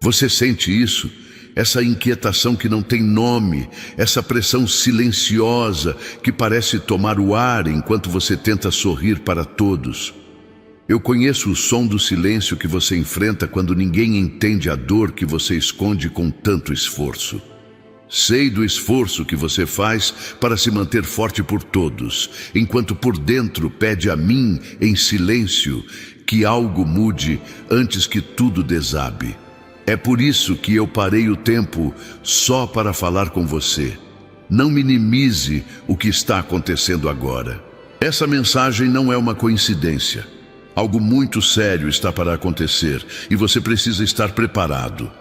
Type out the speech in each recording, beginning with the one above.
Você sente isso? Essa inquietação que não tem nome, essa pressão silenciosa que parece tomar o ar enquanto você tenta sorrir para todos. Eu conheço o som do silêncio que você enfrenta quando ninguém entende a dor que você esconde com tanto esforço. Sei do esforço que você faz para se manter forte por todos, enquanto por dentro pede a mim, em silêncio, que algo mude antes que tudo desabe. É por isso que eu parei o tempo só para falar com você. Não minimize o que está acontecendo agora. Essa mensagem não é uma coincidência. Algo muito sério está para acontecer e você precisa estar preparado.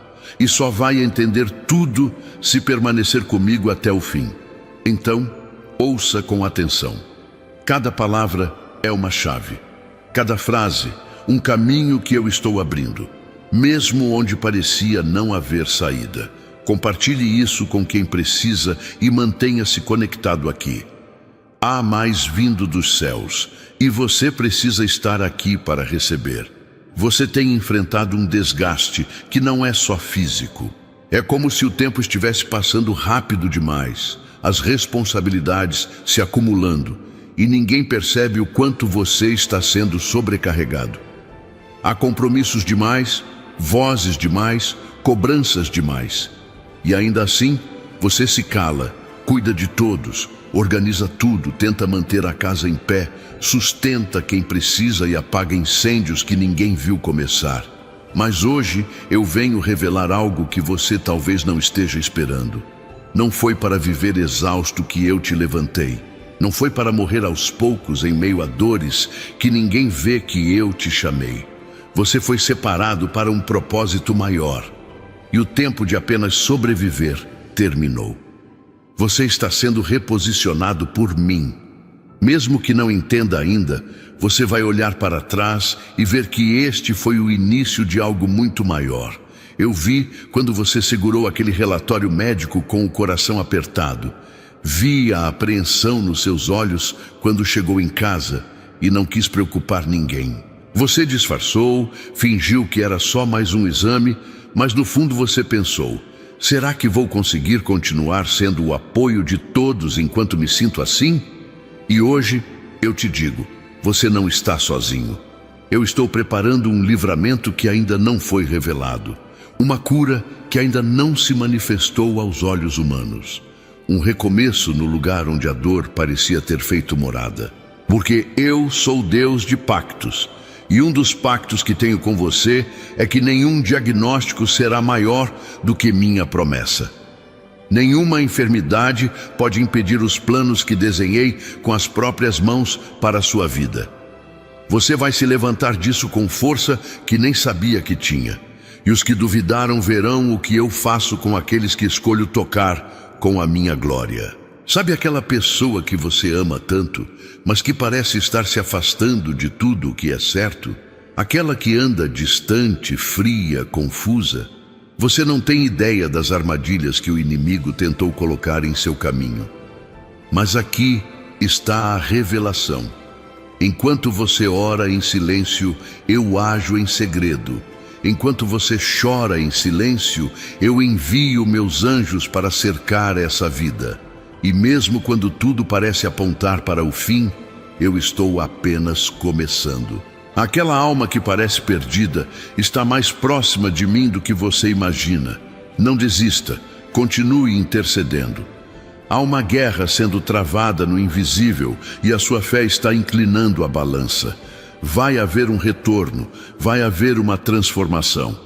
E só vai entender tudo se permanecer comigo até o fim. Então, ouça com atenção. Cada palavra é uma chave. Cada frase, um caminho que eu estou abrindo. Mesmo onde parecia não haver saída. Compartilhe isso com quem precisa e mantenha-se conectado aqui. Há mais vindo dos céus e você precisa estar aqui para receber. Você tem enfrentado um desgaste que não é só físico. É como se o tempo estivesse passando rápido demais, as responsabilidades se acumulando e ninguém percebe o quanto você está sendo sobrecarregado. Há compromissos demais, vozes demais, cobranças demais. E ainda assim, você se cala, cuida de todos, organiza tudo, tenta manter a casa em pé, sustenta quem precisa e apaga incêndios que ninguém viu começar. Mas hoje eu venho revelar algo que você talvez não esteja esperando. Não foi para viver exausto que eu te levantei. Não foi para morrer aos poucos em meio a dores que ninguém vê que eu te chamei. Você foi separado para um propósito maior. E o tempo de apenas sobreviver terminou. Você está sendo reposicionado por mim. Mesmo que não entenda ainda, você vai olhar para trás e ver que este foi o início de algo muito maior. Eu vi quando você segurou aquele relatório médico com o coração apertado. Vi a apreensão nos seus olhos quando chegou em casa e não quis preocupar ninguém. Você disfarçou, fingiu que era só mais um exame, mas no fundo você pensou: será que vou conseguir continuar sendo o apoio de todos enquanto me sinto assim? E hoje eu te digo, você não está sozinho. Eu estou preparando um livramento que ainda não foi revelado. Uma cura que ainda não se manifestou aos olhos humanos. Um recomeço no lugar onde a dor parecia ter feito morada. Porque eu sou Deus de pactos. E um dos pactos que tenho com você é que nenhum diagnóstico será maior do que minha promessa. Nenhuma enfermidade pode impedir os planos que desenhei com as próprias mãos para a sua vida. Você vai se levantar disso com força que nem sabia que tinha. E os que duvidaram verão o que eu faço com aqueles que escolho tocar com a minha glória. Sabe aquela pessoa que você ama tanto, mas que parece estar se afastando de tudo o que é certo? Aquela que anda distante, fria, confusa? Você não tem ideia das armadilhas que o inimigo tentou colocar em seu caminho. Mas aqui está a revelação. Enquanto você ora em silêncio, eu ajo em segredo. Enquanto você chora em silêncio, eu envio meus anjos para cercar essa vida. E mesmo quando tudo parece apontar para o fim, eu estou apenas começando. Aquela alma que parece perdida está mais próxima de mim do que você imagina. Não desista, continue intercedendo. Há uma guerra sendo travada no invisível e a sua fé está inclinando a balança. Vai haver um retorno, vai haver uma transformação.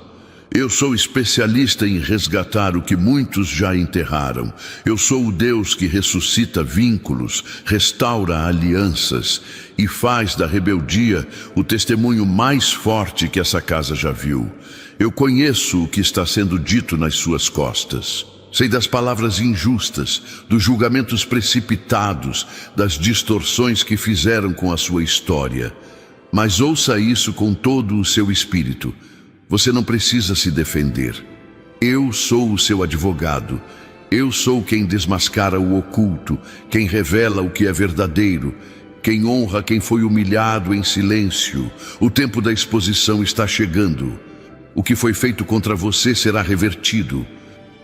Eu sou especialista em resgatar o que muitos já enterraram. Eu sou o Deus que ressuscita vínculos, restaura alianças e faz da rebeldia o testemunho mais forte que essa casa já viu. Eu conheço o que está sendo dito nas suas costas. Sei das palavras injustas, dos julgamentos precipitados, das distorções que fizeram com a sua história. Mas ouça isso com todo o seu espírito. Você não precisa se defender. Eu sou o seu advogado. Eu sou quem desmascara o oculto, quem revela o que é verdadeiro, quem honra quem foi humilhado em silêncio. O tempo da exposição está chegando. O que foi feito contra você será revertido.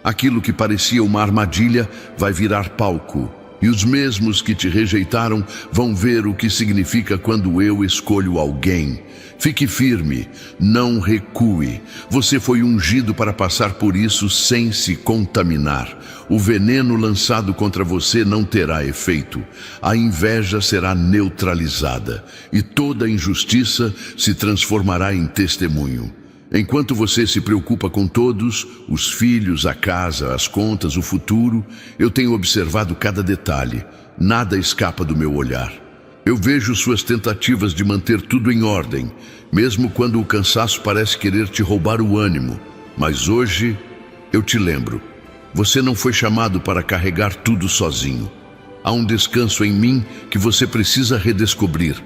Aquilo que parecia uma armadilha vai virar palco. E os mesmos que te rejeitaram vão ver o que significa quando eu escolho alguém. Fique firme, não recue. Você foi ungido para passar por isso sem se contaminar. O veneno lançado contra você não terá efeito. A inveja será neutralizada e toda injustiça se transformará em testemunho. Enquanto você se preocupa com todos, os filhos, a casa, as contas, o futuro, eu tenho observado cada detalhe. Nada escapa do meu olhar. Eu vejo suas tentativas de manter tudo em ordem, mesmo quando o cansaço parece querer te roubar o ânimo. Mas hoje, eu te lembro, você não foi chamado para carregar tudo sozinho. Há um descanso em mim que você precisa redescobrir.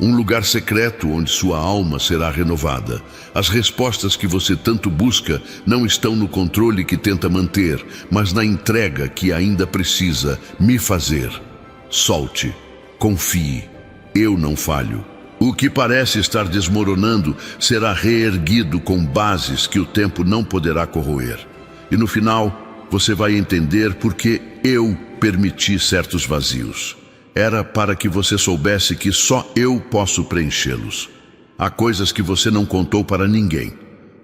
Um lugar secreto onde sua alma será renovada. As respostas que você tanto busca não estão no controle que tenta manter, mas na entrega que ainda precisa me fazer. Solte, confie, eu não falho. O que parece estar desmoronando será reerguido com bases que o tempo não poderá corroer. E no final, você vai entender por que eu permiti certos vazios. Era para que você soubesse que só eu posso preenchê-los. Há coisas que você não contou para ninguém.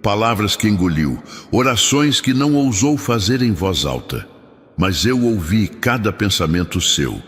Palavras que engoliu, orações que não ousou fazer em voz alta. Mas eu ouvi cada pensamento seu.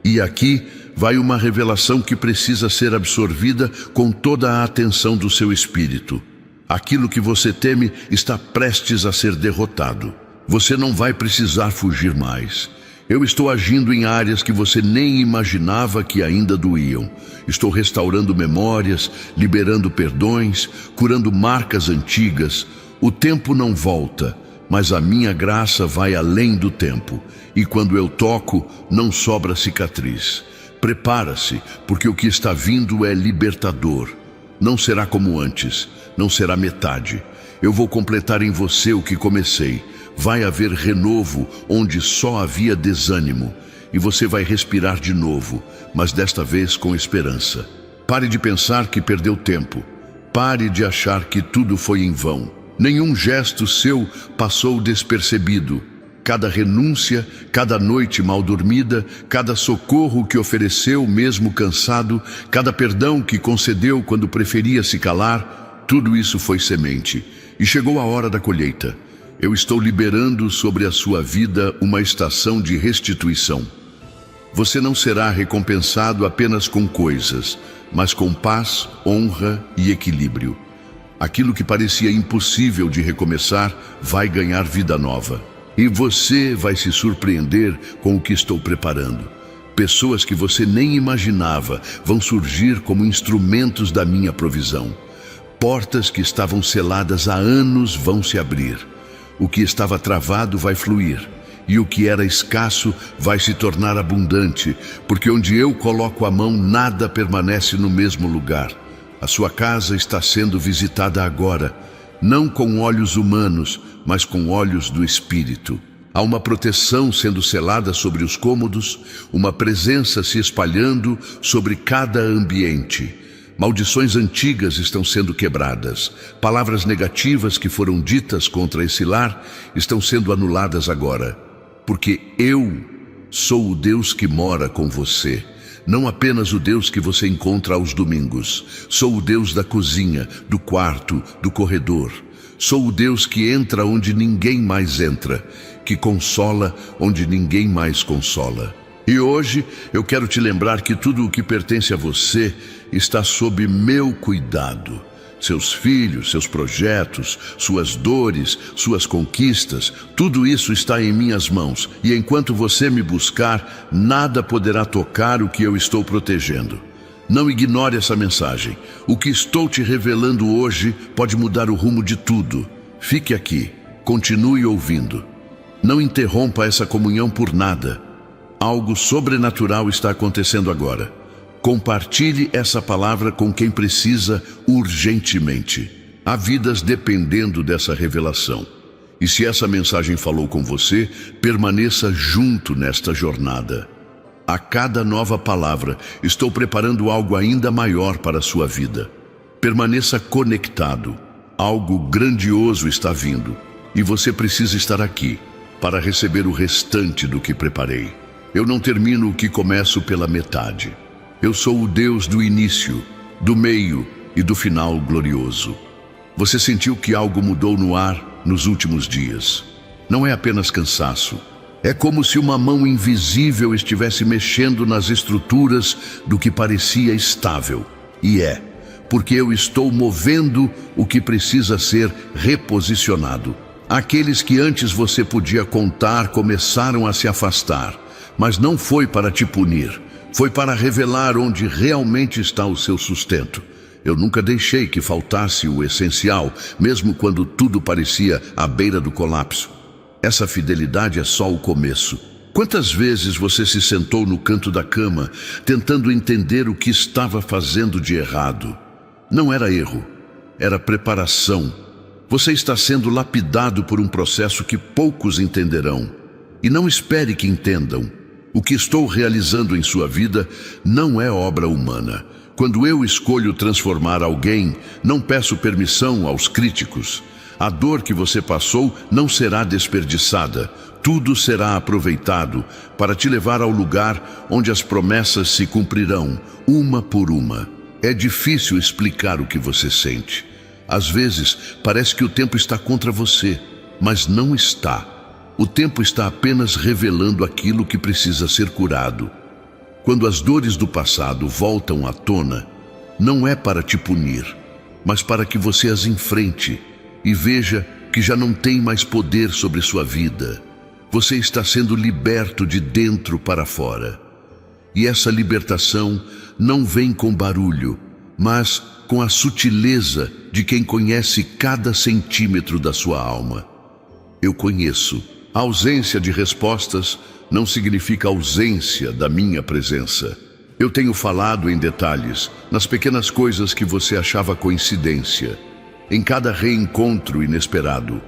E aqui vai uma revelação que precisa ser absorvida com toda a atenção do seu espírito. Aquilo que você teme está prestes a ser derrotado. Você não vai precisar fugir mais. Eu estou agindo em áreas que você nem imaginava que ainda doíam. Estou restaurando memórias, liberando perdões, curando marcas antigas. O tempo não volta, mas a minha graça vai além do tempo. E quando eu toco, não sobra cicatriz. Prepara-se, porque o que está vindo é libertador. Não será como antes, não será metade. Eu vou completar em você o que comecei. Vai haver renovo onde só havia desânimo. E você vai respirar de novo, mas desta vez com esperança. Pare de pensar que perdeu tempo. Pare de achar que tudo foi em vão. Nenhum gesto seu passou despercebido. Cada renúncia, cada noite mal dormida, cada socorro que ofereceu mesmo cansado, cada perdão que concedeu quando preferia se calar, tudo isso foi semente. E chegou a hora da colheita. Eu estou liberando sobre a sua vida uma estação de restituição. Você não será recompensado apenas com coisas, mas com paz, honra e equilíbrio. Aquilo que parecia impossível de recomeçar vai ganhar vida nova. E você vai se surpreender com o que estou preparando. Pessoas que você nem imaginava vão surgir como instrumentos da minha provisão. Portas que estavam seladas há anos vão se abrir. O que estava travado vai fluir, e o que era escasso vai se tornar abundante, porque onde eu coloco a mão, nada permanece no mesmo lugar. A sua casa está sendo visitada agora, não com olhos humanos, mas com olhos do Espírito. Há uma proteção sendo selada sobre os cômodos, uma presença se espalhando sobre cada ambiente. Maldições antigas estão sendo quebradas. Palavras negativas que foram ditas contra esse lar estão sendo anuladas agora. Porque eu sou o Deus que mora com você. Não apenas o Deus que você encontra aos domingos. Sou o Deus da cozinha, do quarto, do corredor. Sou o Deus que entra onde ninguém mais entra, que consola onde ninguém mais consola. E hoje eu quero te lembrar que tudo o que pertence a você está sob meu cuidado. Seus filhos, seus projetos, suas dores, suas conquistas, tudo isso está em minhas mãos. E enquanto você me buscar, nada poderá tocar o que eu estou protegendo. Não ignore essa mensagem. O que estou te revelando hoje pode mudar o rumo de tudo. Fique aqui, continue ouvindo. Não interrompa essa comunhão por nada. Algo sobrenatural está acontecendo agora. Compartilhe essa palavra com quem precisa urgentemente. Há vidas dependendo dessa revelação. E se essa mensagem falou com você, permaneça junto nesta jornada. A cada nova palavra, estou preparando algo ainda maior para a sua vida. Permaneça conectado. Algo grandioso está vindo, e você precisa estar aqui para receber o restante do que preparei. Eu não termino o que começo pela metade. Eu sou o Deus do início, do meio e do final glorioso. Você sentiu que algo mudou no ar nos últimos dias? Não é apenas cansaço. É como se uma mão invisível estivesse mexendo nas estruturas do que parecia estável. E é, porque eu estou movendo o que precisa ser reposicionado. Aqueles que antes você podia contar começaram a se afastar, mas não foi para te punir, foi para revelar onde realmente está o seu sustento. Eu nunca deixei que faltasse o essencial, mesmo quando tudo parecia à beira do colapso. Essa fidelidade é só o começo. Quantas vezes você se sentou no canto da cama, tentando entender o que estava fazendo de errado? Não era erro, era preparação. Você está sendo lapidado por um processo que poucos entenderão. E não espere que entendam. O que estou realizando em sua vida não é obra humana. Quando eu escolho transformar alguém, não peço permissão aos críticos. A dor que você passou não será desperdiçada. Tudo será aproveitado para te levar ao lugar onde as promessas se cumprirão, uma por uma. É difícil explicar o que você sente. Às vezes, parece que o tempo está contra você, mas não está. O tempo está apenas revelando aquilo que precisa ser curado. Quando as dores do passado voltam à tona, não é para te punir, mas para que você as enfrente e veja que já não tem mais poder sobre sua vida. Você está sendo liberto de dentro para fora. E essa libertação não vem com barulho, mas com a sutileza de quem conhece cada centímetro da sua alma. Eu conheço. A ausência de respostas não significa ausência da minha presença. Eu tenho falado em detalhes, nas pequenas coisas que você achava coincidência, em cada reencontro inesperado,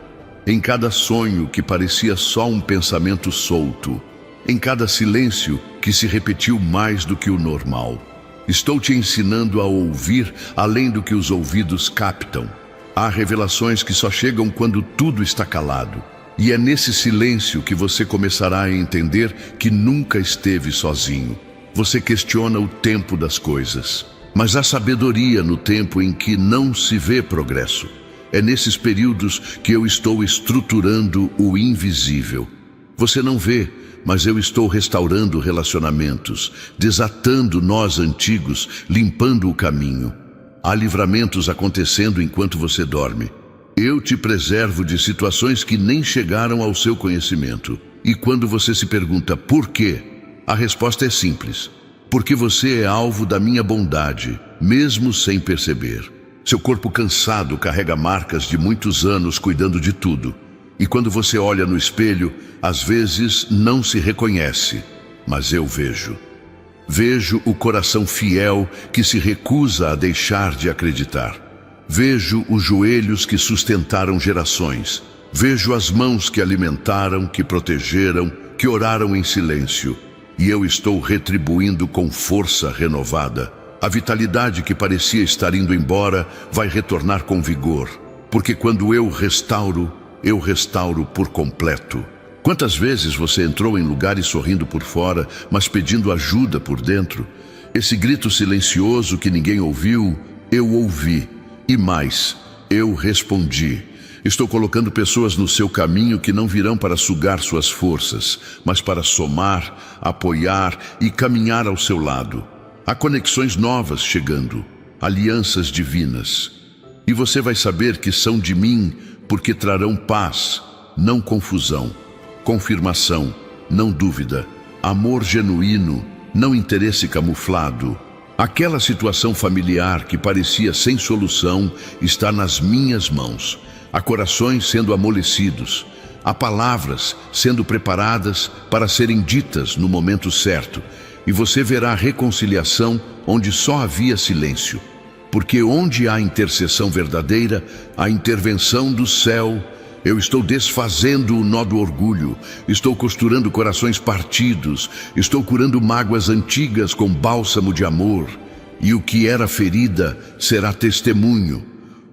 em cada sonho que parecia só um pensamento solto, em cada silêncio que se repetiu mais do que o normal. Estou te ensinando a ouvir além do que os ouvidos captam. Há revelações que só chegam quando tudo está calado. E é nesse silêncio que você começará a entender que nunca esteve sozinho. Você questiona o tempo das coisas, mas há sabedoria no tempo em que não se vê progresso. É nesses períodos que eu estou estruturando o invisível. Você não vê, mas eu estou restaurando relacionamentos, desatando nós antigos, limpando o caminho. Há livramentos acontecendo enquanto você dorme. Eu te preservo de situações que nem chegaram ao seu conhecimento. E quando você se pergunta por quê, a resposta é simples. Porque você é alvo da minha bondade, mesmo sem perceber. Seu corpo cansado carrega marcas de muitos anos cuidando de tudo. E quando você olha no espelho, às vezes não se reconhece, mas eu vejo. Vejo o coração fiel que se recusa a deixar de acreditar. Vejo os joelhos que sustentaram gerações. Vejo as mãos que alimentaram, que protegeram, que oraram em silêncio. E eu estou retribuindo com força renovada. A vitalidade que parecia estar indo embora vai retornar com vigor. Porque quando eu restauro por completo. Quantas vezes você entrou em lugares sorrindo por fora, mas pedindo ajuda por dentro? Esse grito silencioso que ninguém ouviu, eu ouvi. E mais, eu respondi. Estou colocando pessoas no seu caminho que não virão para sugar suas forças, mas para somar, apoiar e caminhar ao seu lado. Há conexões novas chegando, alianças divinas. E você vai saber que são de mim porque trarão paz, não confusão, confirmação, não dúvida, amor genuíno, não interesse camuflado. Aquela situação familiar que parecia sem solução está nas minhas mãos. Há corações sendo amolecidos, há palavras sendo preparadas para serem ditas no momento certo, e você verá reconciliação onde só havia silêncio. Porque onde há intercessão verdadeira, há intervenção do céu. Eu estou desfazendo o nó do orgulho, estou costurando corações partidos, estou curando mágoas antigas com bálsamo de amor, e o que era ferida será testemunho.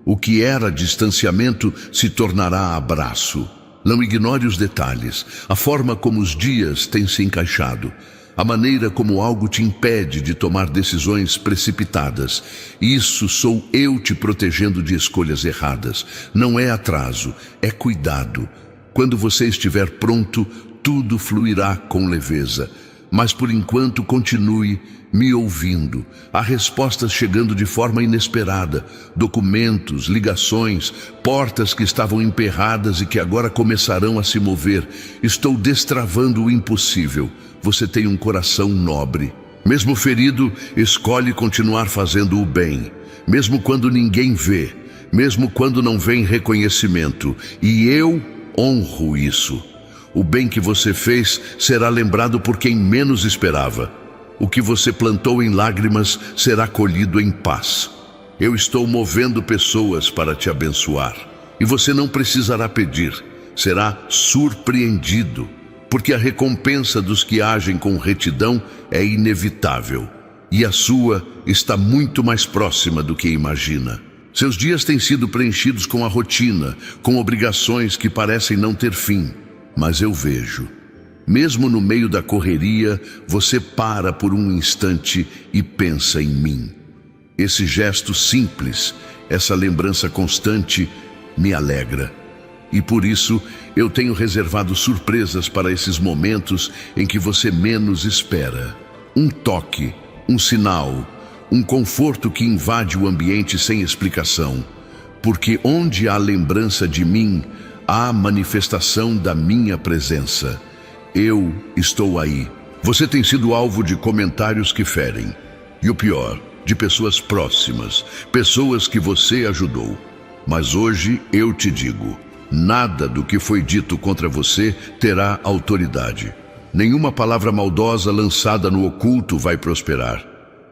O que era distanciamento se tornará abraço. Não ignore os detalhes, a forma como os dias têm se encaixado, a maneira como algo te impede de tomar decisões precipitadas. Isso sou eu te protegendo de escolhas erradas. Não é atraso, é cuidado. Quando você estiver pronto, tudo fluirá com leveza. Mas por enquanto continue me ouvindo. Há respostas chegando de forma inesperada. Documentos, ligações, portas que estavam emperradas e que agora começarão a se mover. Estou destravando o impossível. Você tem um coração nobre. Mesmo ferido, escolhe continuar fazendo o bem. Mesmo quando ninguém vê. Mesmo quando não vem reconhecimento. E eu honro isso. O bem que você fez será lembrado por quem menos esperava. O que você plantou em lágrimas será colhido em paz. Eu estou movendo pessoas para te abençoar. E você não precisará pedir. Será surpreendido. Porque a recompensa dos que agem com retidão é inevitável. E a sua está muito mais próxima do que imagina. Seus dias têm sido preenchidos com a rotina, com obrigações que parecem não ter fim. Mas eu vejo. Mesmo no meio da correria, você para por um instante e pensa em mim. Esse gesto simples, essa lembrança constante, me alegra. E por isso, eu tenho reservado surpresas para esses momentos em que você menos espera. Um toque, um sinal, um conforto que invade o ambiente sem explicação. Porque onde há lembrança de mim, há manifestação da minha presença. Eu estou aí. Você tem sido alvo de comentários que ferem. E o pior, de pessoas próximas, pessoas que você ajudou. Mas hoje eu te digo, nada do que foi dito contra você terá autoridade. Nenhuma palavra maldosa lançada no oculto vai prosperar.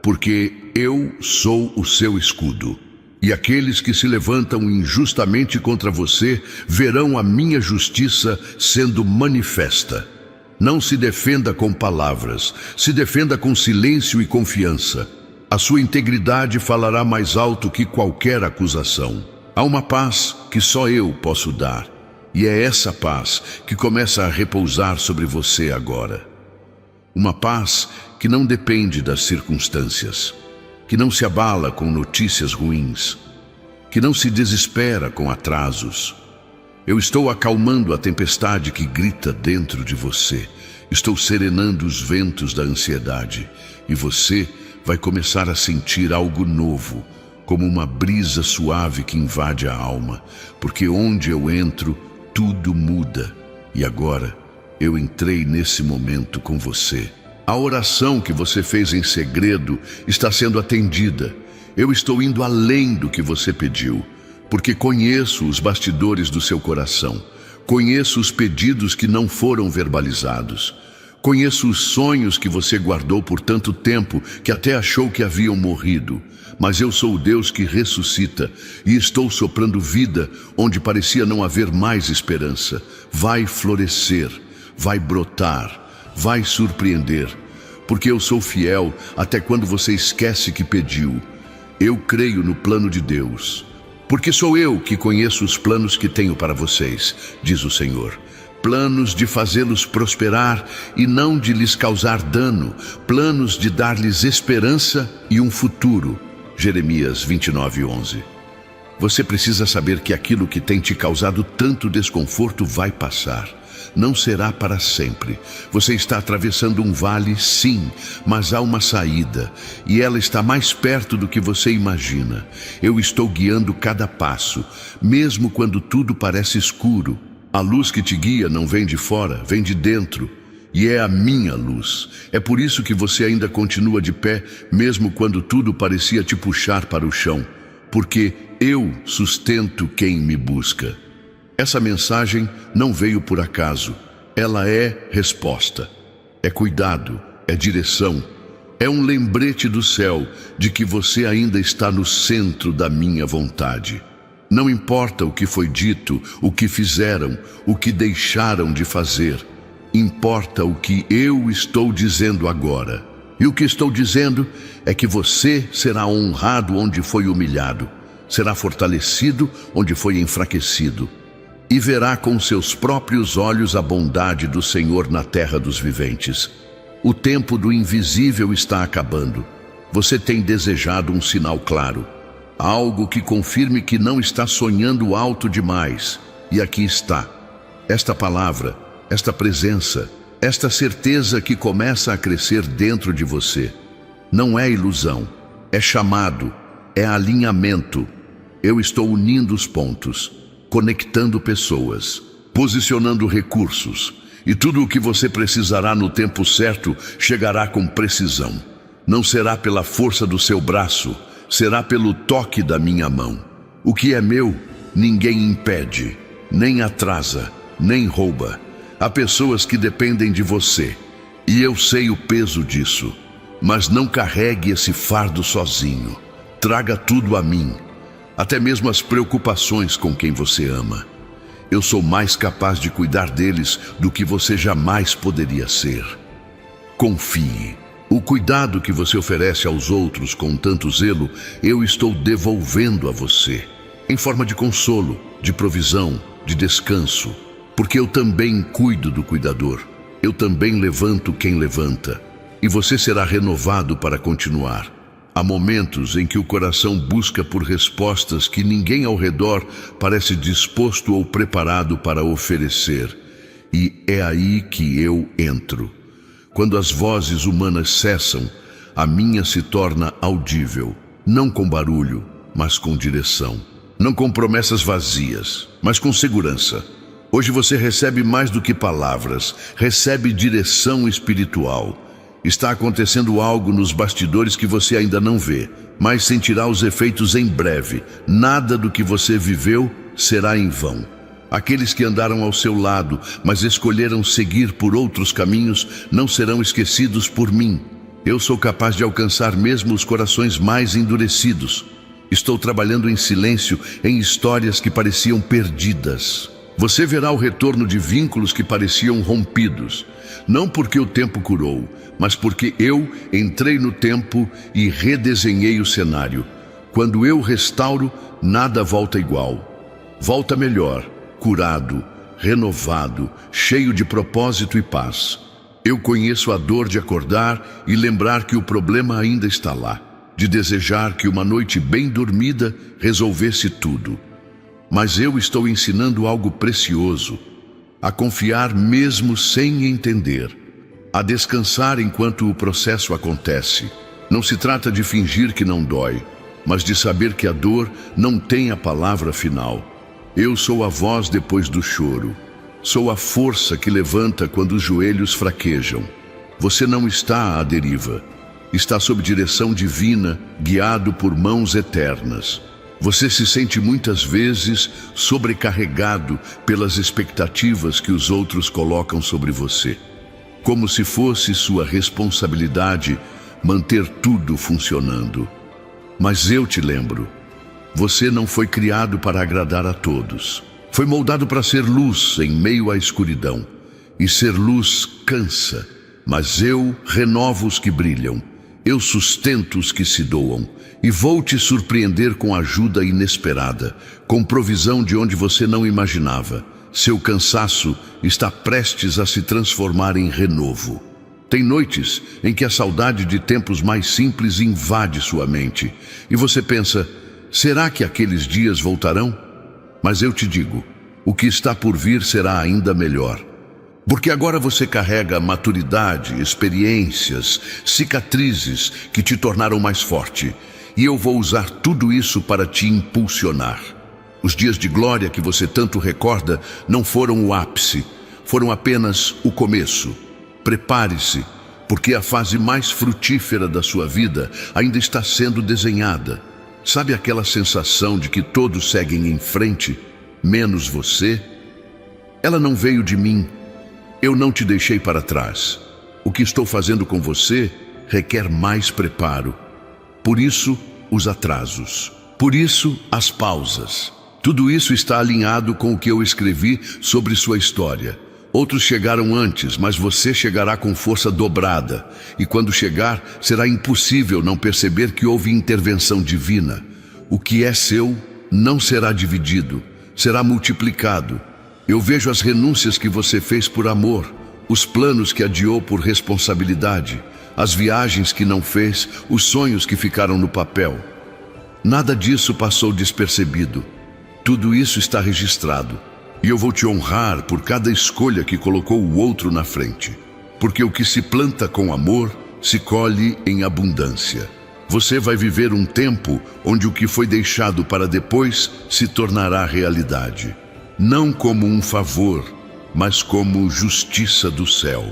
Porque eu sou o seu escudo. E aqueles que se levantam injustamente contra você verão a minha justiça sendo manifesta. Não se defenda com palavras, se defenda com silêncio e confiança. A sua integridade falará mais alto que qualquer acusação. Há uma paz que só eu posso dar, e é essa paz que começa a repousar sobre você agora. Uma paz que não depende das circunstâncias, que não se abala com notícias ruins, que não se desespera com atrasos. Eu estou acalmando a tempestade que grita dentro de você. Estou serenando os ventos da ansiedade. E você vai começar a sentir algo novo, como uma brisa suave que invade a alma. Porque onde eu entro, tudo muda. E agora, eu entrei nesse momento com você. A oração que você fez em segredo está sendo atendida. Eu estou indo além do que você pediu. Porque conheço os bastidores do seu coração. Conheço os pedidos que não foram verbalizados. Conheço os sonhos que você guardou por tanto tempo que até achou que haviam morrido. Mas eu sou o Deus que ressuscita e estou soprando vida onde parecia não haver mais esperança. Vai florescer, vai brotar, vai surpreender. Porque eu sou fiel até quando você esquece que pediu. Eu creio no plano de Deus. Porque sou eu que conheço os planos que tenho para vocês, diz o Senhor. Planos de fazê-los prosperar e não de lhes causar dano. Planos de dar-lhes esperança e um futuro. Jeremias 29:11. Você precisa saber que aquilo que tem te causado tanto desconforto vai passar. Não será para sempre. Você está atravessando um vale, sim, mas há uma saída, e ela está mais perto do que você imagina. Eu estou guiando cada passo, mesmo quando tudo parece escuro. A luz que te guia não vem de fora, vem de dentro, e é a minha luz. É por isso que você ainda continua de pé, mesmo quando tudo parecia te puxar para o chão, porque eu sustento quem me busca. Essa mensagem não veio por acaso. Ela é resposta, é cuidado, é direção. É um lembrete do céu de que você ainda está no centro da minha vontade. Não importa o que foi dito, o que fizeram, o que deixaram de fazer. Importa o que eu estou dizendo agora. E o que estou dizendo é que você será honrado onde foi humilhado. será fortalecido onde foi enfraquecido, e verá com seus próprios olhos a bondade do Senhor na terra dos viventes. O tempo do invisível está acabando. Você tem desejado um sinal claro, algo que confirme que não está sonhando alto demais. E aqui está, esta palavra, esta presença, esta certeza que começa a crescer dentro de você. Não é ilusão, é chamado, é alinhamento. Eu estou unindo os pontos, conectando pessoas, posicionando recursos, e tudo o que você precisará no tempo certo chegará com precisão. Não será pela força do seu braço, será pelo toque da minha mão. O que é meu, ninguém impede, nem atrasa, nem rouba. Há pessoas que dependem de você, e eu sei o peso disso. Mas não carregue esse fardo sozinho. Traga tudo a mim, até mesmo as preocupações com quem você ama. Eu sou mais capaz de cuidar deles do que você jamais poderia ser. Confie. O cuidado que você oferece aos outros com tanto zelo, eu estou devolvendo a você, em forma de consolo, de provisão, de descanso, porque eu também cuido do cuidador. Eu também levanto quem levanta, e você será renovado para continuar. Há momentos em que o coração busca por respostas que ninguém ao redor parece disposto ou preparado para oferecer. E é aí que eu entro. Quando as vozes humanas cessam, a minha se torna audível, não com barulho, mas com direção. Não com promessas vazias, mas com segurança. Hoje você recebe mais do que palavras, recebe direção espiritual. Está acontecendo algo nos bastidores que você ainda não vê, mas sentirá os efeitos em breve. Nada do que você viveu será em vão. Aqueles que andaram ao seu lado, mas escolheram seguir por outros caminhos, não serão esquecidos por mim. Eu sou capaz de alcançar mesmo os corações mais endurecidos. Estou trabalhando em silêncio em histórias que pareciam perdidas. Você verá o retorno de vínculos que pareciam rompidos, não porque o tempo curou, mas porque eu entrei no tempo e redesenhei o cenário. Quando eu restauro, nada volta igual. Volta melhor, curado, renovado, cheio de propósito e paz. Eu conheço a dor de acordar e lembrar que o problema ainda está lá, de desejar que uma noite bem dormida resolvesse tudo. Mas eu estou ensinando algo precioso, a confiar mesmo sem entender, a descansar enquanto o processo acontece. Não se trata de fingir que não dói, mas de saber que a dor não tem a palavra final. Eu sou a voz depois do choro. Sou a força que levanta quando os joelhos fraquejam. Você não está à deriva. Está sob direção divina, guiado por mãos eternas. Você se sente muitas vezes sobrecarregado pelas expectativas que os outros colocam sobre você, como se fosse sua responsabilidade manter tudo funcionando. Mas eu te lembro, você não foi criado para agradar a todos. Foi moldado para ser luz em meio à escuridão. E ser luz cansa, mas eu renovo os que brilham. Eu sustento os que se doam. E vou te surpreender com ajuda inesperada, com provisão de onde você não imaginava. Seu cansaço está prestes a se transformar em renovo. Tem noites em que a saudade de tempos mais simples invade sua mente. E você pensa, será que aqueles dias voltarão? Mas eu te digo, o que está por vir será ainda melhor. Porque agora você carrega maturidade, experiências, cicatrizes que te tornaram mais forte. E eu vou usar tudo isso para te impulsionar. Os dias de glória que você tanto recorda não foram o ápice, foram apenas o começo. Prepare-se, porque a fase mais frutífera da sua vida ainda está sendo desenhada. Sabe aquela sensação de que todos seguem em frente, menos você? Ela não veio de mim. Eu não te deixei para trás. O que estou fazendo com você requer mais preparo. Por isso, os atrasos. Por isso, as pausas. Tudo isso está alinhado com o que eu escrevi sobre sua história. Outros chegaram antes, mas você chegará com força dobrada. E quando chegar, será impossível não perceber que houve intervenção divina. O que é seu não será dividido, será multiplicado. Eu vejo as renúncias que você fez por amor, os planos que adiou por responsabilidade, as viagens que não fez, os sonhos que ficaram no papel. Nada disso passou despercebido. Tudo isso está registrado. E eu vou te honrar por cada escolha que colocou o outro na frente. Porque o que se planta com amor, se colhe em abundância. Você vai viver um tempo onde o que foi deixado para depois se tornará realidade. Não como um favor, mas como justiça do céu.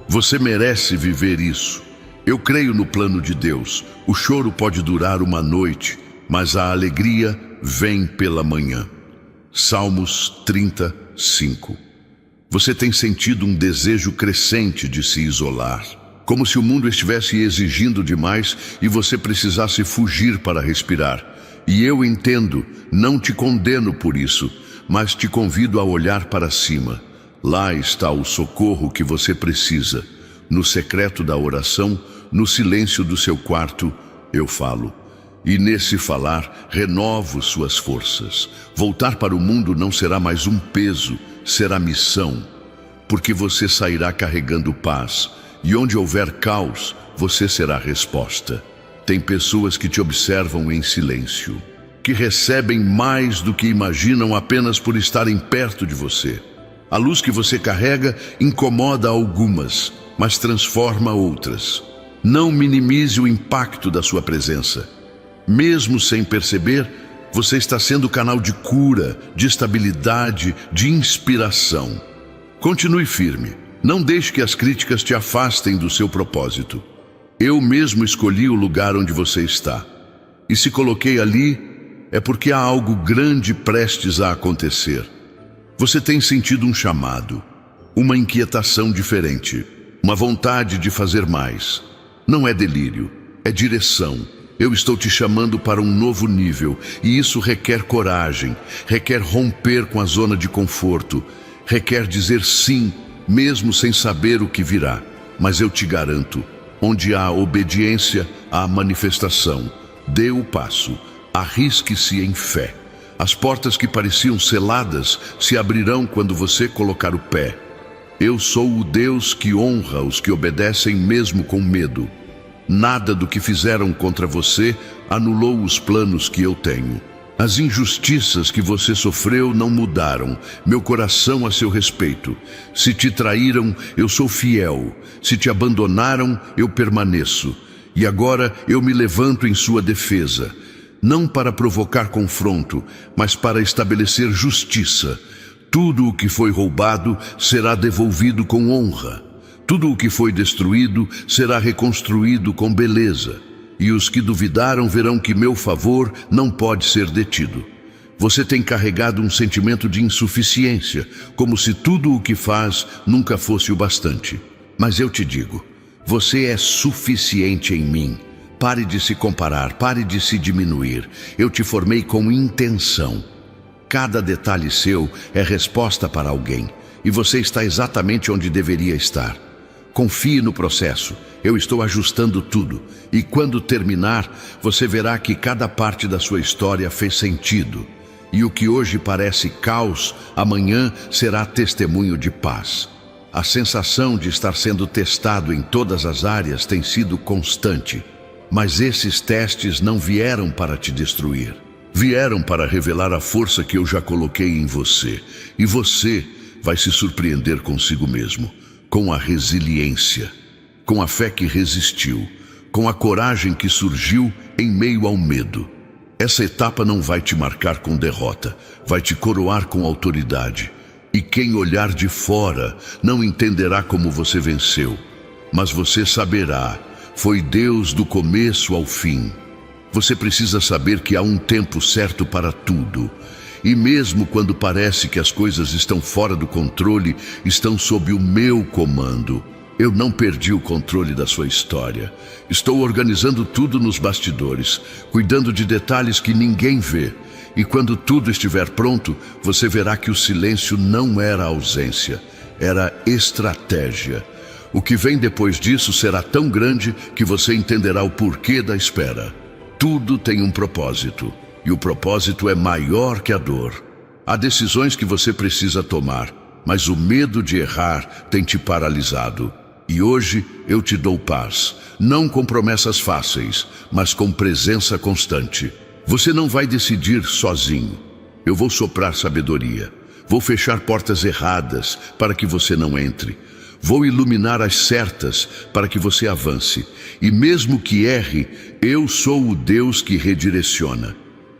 Você merece viver isso. Eu creio no plano de Deus. O choro pode durar uma noite, mas a alegria vem pela manhã. Salmos 35. Você tem sentido um desejo crescente de se isolar, como se o mundo estivesse exigindo demais e você precisasse fugir para respirar. E eu entendo, não te condeno por isso, mas te convido a olhar para cima. Lá está o socorro que você precisa. No secreto da oração, no silêncio do seu quarto, eu falo. E nesse falar, renovo suas forças. Voltar para o mundo não será mais um peso, será missão. Porque você sairá carregando paz. E onde houver caos, você será a resposta. Tem pessoas que te observam em silêncio, que recebem mais do que imaginam apenas por estarem perto de você. A luz que você carrega incomoda algumas, mas transforma outras. Não minimize o impacto da sua presença. Mesmo sem perceber, você está sendo canal de cura, de estabilidade, de inspiração. Continue firme. Não deixe que as críticas te afastem do seu propósito. Eu mesmo escolhi o lugar onde você está. E se coloquei ali, é porque há algo grande prestes a acontecer. Você tem sentido um chamado, uma inquietação diferente, uma vontade de fazer mais. Não é delírio, é direção. Eu estou te chamando para um novo nível, e isso requer coragem, requer romper com a zona de conforto, requer dizer sim, mesmo sem saber o que virá. Mas eu te garanto, onde há obediência, há manifestação. Dê o passo, arrisque-se em fé. As portas que pareciam seladas se abrirão quando você colocar o pé. Eu sou o Deus que honra os que obedecem mesmo com medo. Nada do que fizeram contra você anulou os planos que eu tenho. As injustiças que você sofreu não mudaram meu coração a seu respeito. Se te traíram, eu sou fiel. Se te abandonaram, eu permaneço. E agora eu me levanto em sua defesa, não para provocar confronto, mas para estabelecer justiça. Tudo o que foi roubado será devolvido com honra. Tudo o que foi destruído será reconstruído com beleza. E os que duvidaram verão que meu favor não pode ser detido. Você tem carregado um sentimento de insuficiência, como se tudo o que faz nunca fosse o bastante. Mas eu te digo, você é suficiente em mim. Pare de se comparar, pare de se diminuir. Eu te formei com intenção. Cada detalhe seu é resposta para alguém, e você está exatamente onde deveria estar. Confie no processo, eu estou ajustando tudo, e quando terminar, você verá que cada parte da sua história fez sentido. E o que hoje parece caos, amanhã será testemunho de paz. A sensação de estar sendo testado em todas as áreas tem sido constante. Mas esses testes não vieram para te destruir. Vieram para revelar a força que eu já coloquei em você. E você vai se surpreender consigo mesmo, com a resiliência, com a fé que resistiu, com a coragem que surgiu em meio ao medo. Essa etapa não vai te marcar com derrota, vai te coroar com autoridade. E quem olhar de fora não entenderá como você venceu, mas você saberá, foi Deus do começo ao fim. Você precisa saber que há um tempo certo para tudo. E mesmo quando parece que as coisas estão fora do controle, estão sob o meu comando. Eu não perdi o controle da sua história. Estou organizando tudo nos bastidores, cuidando de detalhes que ninguém vê. E quando tudo estiver pronto, você verá que o silêncio não era ausência, era estratégia. O que vem depois disso será tão grande que você entenderá o porquê da espera. Tudo tem um propósito. e o propósito é maior que a dor. Há decisões que você precisa tomar, mas o medo de errar tem te paralisado. E hoje eu te dou paz, não com promessas fáceis, mas com presença constante. Você não vai decidir sozinho. Eu vou soprar sabedoria. Vou fechar portas erradas para que você não entre. Vou iluminar as certas para que você avance. E mesmo que erre, eu sou o Deus que redireciona.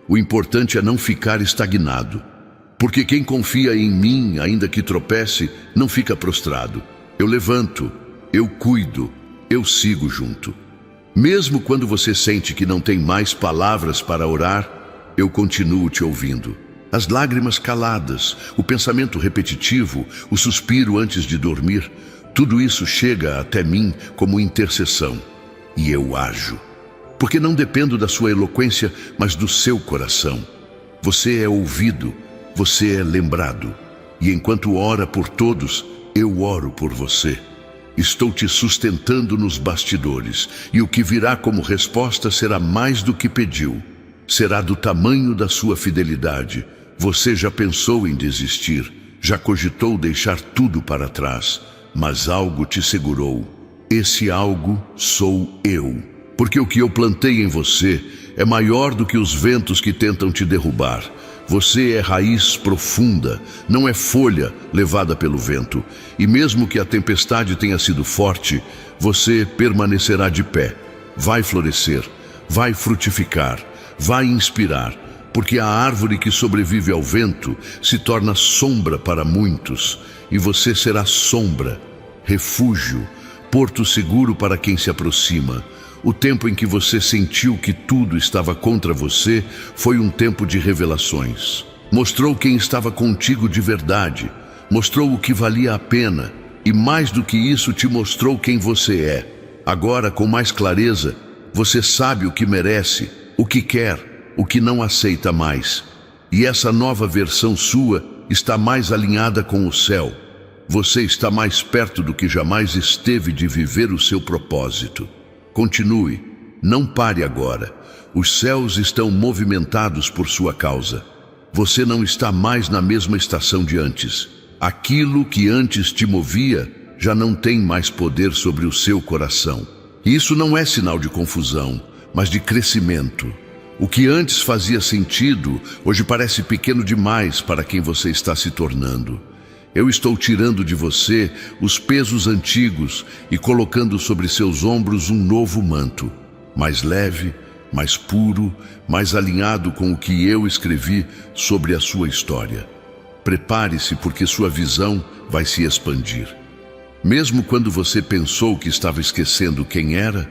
O importante é não ficar estagnado. Porque quem confia em mim, ainda que tropece, não fica prostrado. Eu levanto, eu cuido, eu sigo junto. Mesmo quando você sente que não tem mais palavras para orar, eu continuo te ouvindo. As lágrimas caladas, o pensamento repetitivo, o suspiro antes de dormir, tudo isso chega até mim como intercessão. E eu ajo. Porque não dependo da sua eloquência, mas do seu coração. Você é ouvido, você é lembrado. E enquanto ora por todos, eu oro por você. Estou te sustentando nos bastidores, e o que virá como resposta será mais do que pediu. Será do tamanho da sua fidelidade. Você já pensou em desistir, já cogitou deixar tudo para trás, mas algo te segurou. Esse algo sou eu. Porque o que eu plantei em você é maior do que os ventos que tentam te derrubar. Você é raiz profunda, não é folha levada pelo vento. E mesmo que a tempestade tenha sido forte, você permanecerá de pé. Vai florescer, vai frutificar, vai inspirar. Porque a árvore que sobrevive ao vento se torna sombra para muitos. E você será sombra, refúgio, porto seguro para quem se aproxima. O tempo em que você sentiu que tudo estava contra você foi um tempo de revelações. Mostrou quem estava contigo de verdade, mostrou o que valia a pena, e mais do que isso te mostrou quem você é. Agora, com mais clareza, você sabe o que merece, o que quer, o que não aceita mais. E essa nova versão sua está mais alinhada com o céu. Você está mais perto do que jamais esteve de viver o seu propósito. Continue, não pare agora. Os céus estão movimentados por sua causa. Você não está mais na mesma estação de antes. Aquilo que antes te movia já não tem mais poder sobre o seu coração. E isso não é sinal de confusão, mas de crescimento. O que antes fazia sentido, hoje parece pequeno demais para quem você está se tornando. Eu estou tirando de você os pesos antigos e colocando sobre seus ombros um novo manto, mais leve, mais puro, mais alinhado com o que eu escrevi sobre a sua história. Prepare-se, porque sua visão vai se expandir. Mesmo quando você pensou que estava esquecendo quem era,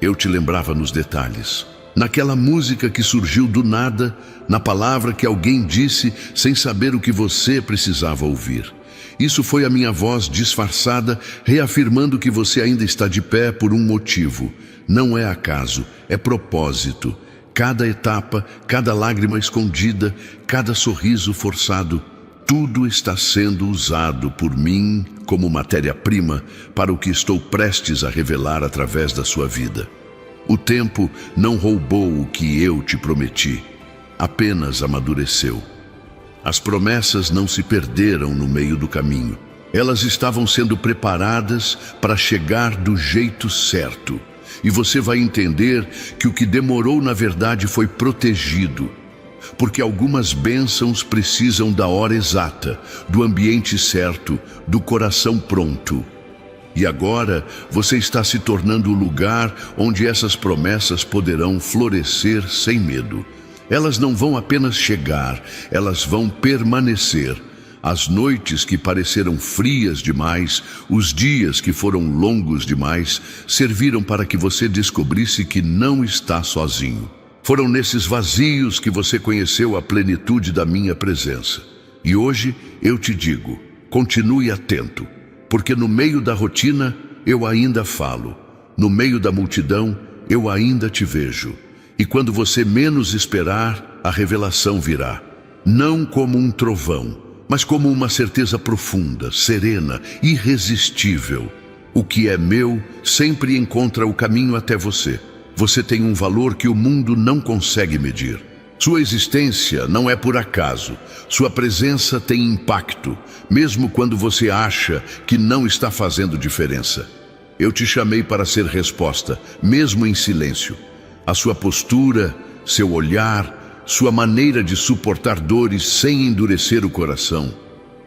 eu te lembrava nos detalhes. Naquela música que surgiu do nada, na palavra que alguém disse sem saber o que você precisava ouvir. Isso foi a minha voz disfarçada, reafirmando que você ainda está de pé por um motivo. Não é acaso, é propósito. Cada etapa, cada lágrima escondida, cada sorriso forçado, tudo está sendo usado por mim como matéria-prima para o que estou prestes a revelar através da sua vida. O tempo não roubou o que eu te prometi, apenas amadureceu. As promessas não se perderam no meio do caminho. Elas estavam sendo preparadas para chegar do jeito certo. E você vai entender que o que demorou na verdade foi protegido. Porque algumas bênçãos precisam da hora exata, do ambiente certo, do coração pronto. E agora você está se tornando o lugar onde essas promessas poderão florescer sem medo. Elas não vão apenas chegar, elas vão permanecer. As noites que pareceram frias demais, os dias que foram longos demais, serviram para que você descobrisse que não está sozinho. Foram nesses vazios que você conheceu a plenitude da minha presença. E hoje eu te digo, continue atento. Porque no meio da rotina eu ainda falo, no meio da multidão eu ainda te vejo. E quando você menos esperar, a revelação virá. Não como um trovão, mas como uma certeza profunda, serena, irresistível. O que é meu sempre encontra o caminho até você. Você tem um valor que o mundo não consegue medir. Sua existência não é por acaso. Sua presença tem impacto, mesmo quando você acha que não está fazendo diferença. Eu te chamei para ser resposta, mesmo em silêncio. A sua postura, seu olhar, sua maneira de suportar dores sem endurecer o coração.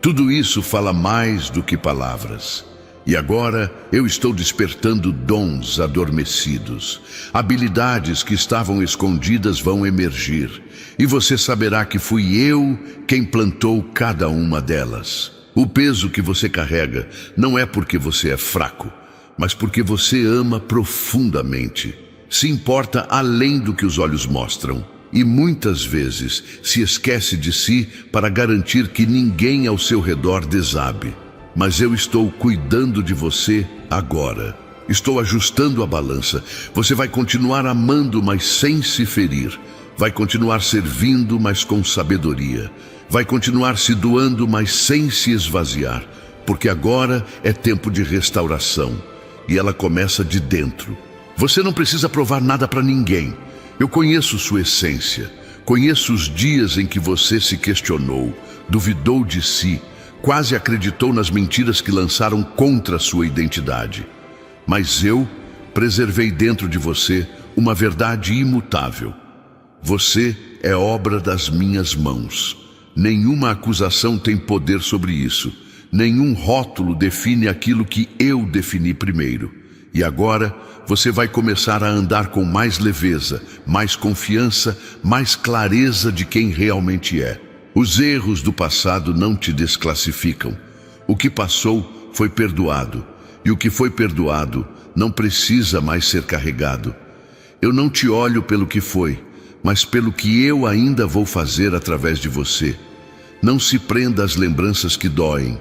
Tudo isso fala mais do que palavras. E agora eu estou despertando dons adormecidos. Habilidades que estavam escondidas vão emergir. E você saberá que fui eu quem plantou cada uma delas. O peso que você carrega não é porque você é fraco, mas porque você ama profundamente. Se importa além do que os olhos mostram. E muitas vezes se esquece de si para garantir que ninguém ao seu redor desabe. Mas eu estou cuidando de você agora. Estou ajustando a balança. Você vai continuar amando, mas sem se ferir. Vai continuar servindo, mas com sabedoria. Vai continuar se doando, mas sem se esvaziar. Porque agora é tempo de restauração. E ela começa de dentro. Você não precisa provar nada para ninguém. Eu conheço sua essência. Conheço os dias em que você se questionou, duvidou de si, quase acreditou nas mentiras que lançaram contra a sua identidade. Mas eu preservei dentro de você uma verdade imutável. Você é obra das minhas mãos. Nenhuma acusação tem poder sobre isso. Nenhum rótulo define aquilo que eu defini primeiro. E agora você vai começar a andar com mais leveza, mais confiança, mais clareza de quem realmente é. Os erros do passado não te desclassificam. O que passou foi perdoado, e o que foi perdoado não precisa mais ser carregado. Eu não te olho pelo que foi, mas pelo que eu ainda vou fazer através de você. Não se prenda às lembranças que doem.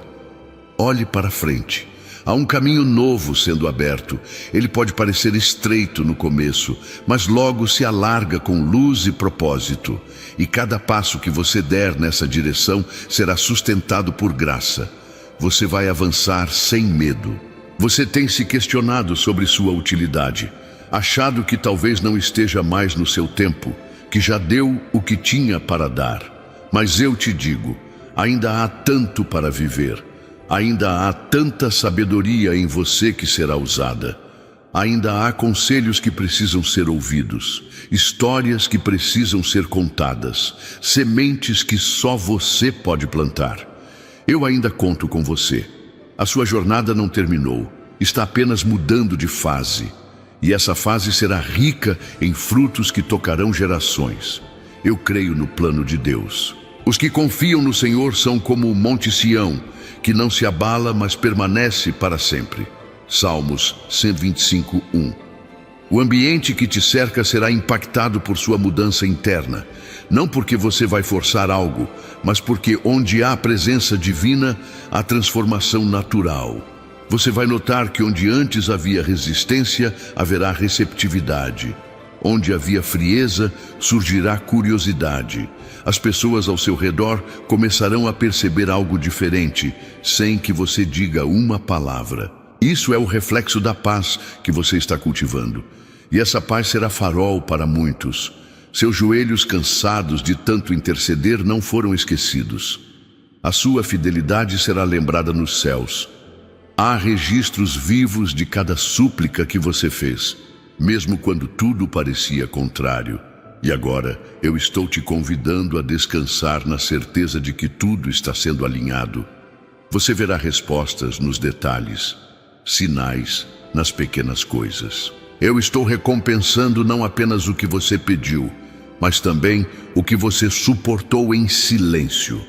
Olhe para frente. Há um caminho novo sendo aberto. Ele pode parecer estreito no começo, mas logo se alarga com luz e propósito. E cada passo que você der nessa direção será sustentado por graça. Você vai avançar sem medo. Você tem se questionado sobre sua utilidade, achado que talvez não esteja mais no seu tempo, que já deu o que tinha para dar. Mas eu te digo, ainda há tanto para viver. Ainda há tanta sabedoria em você que será usada. Ainda há conselhos que precisam ser ouvidos, histórias que precisam ser contadas, sementes que só você pode plantar. Eu ainda conto com você. A sua jornada não terminou, está apenas mudando de fase. E essa fase será rica em frutos que tocarão gerações. Eu creio no plano de Deus. Os que confiam no Senhor são como o Monte Sião, que não se abala, mas permanece para sempre. Salmos 125:1. O ambiente que te cerca será impactado por sua mudança interna. Não porque você vai forçar algo, mas porque onde há presença divina, há transformação natural. Você vai notar que onde antes havia resistência, haverá receptividade. Onde havia frieza, surgirá curiosidade. As pessoas ao seu redor começarão a perceber algo diferente, sem que você diga uma palavra. Isso é o reflexo da paz que você está cultivando. E essa paz será farol para muitos. Seus joelhos cansados de tanto interceder não foram esquecidos. A sua fidelidade será lembrada nos céus. Há registros vivos de cada súplica que você fez, mesmo quando tudo parecia contrário. E agora eu estou te convidando a descansar na certeza de que tudo está sendo alinhado. Você verá respostas nos detalhes, sinais nas pequenas coisas. Eu estou recompensando não apenas o que você pediu, mas também o que você suportou em silêncio.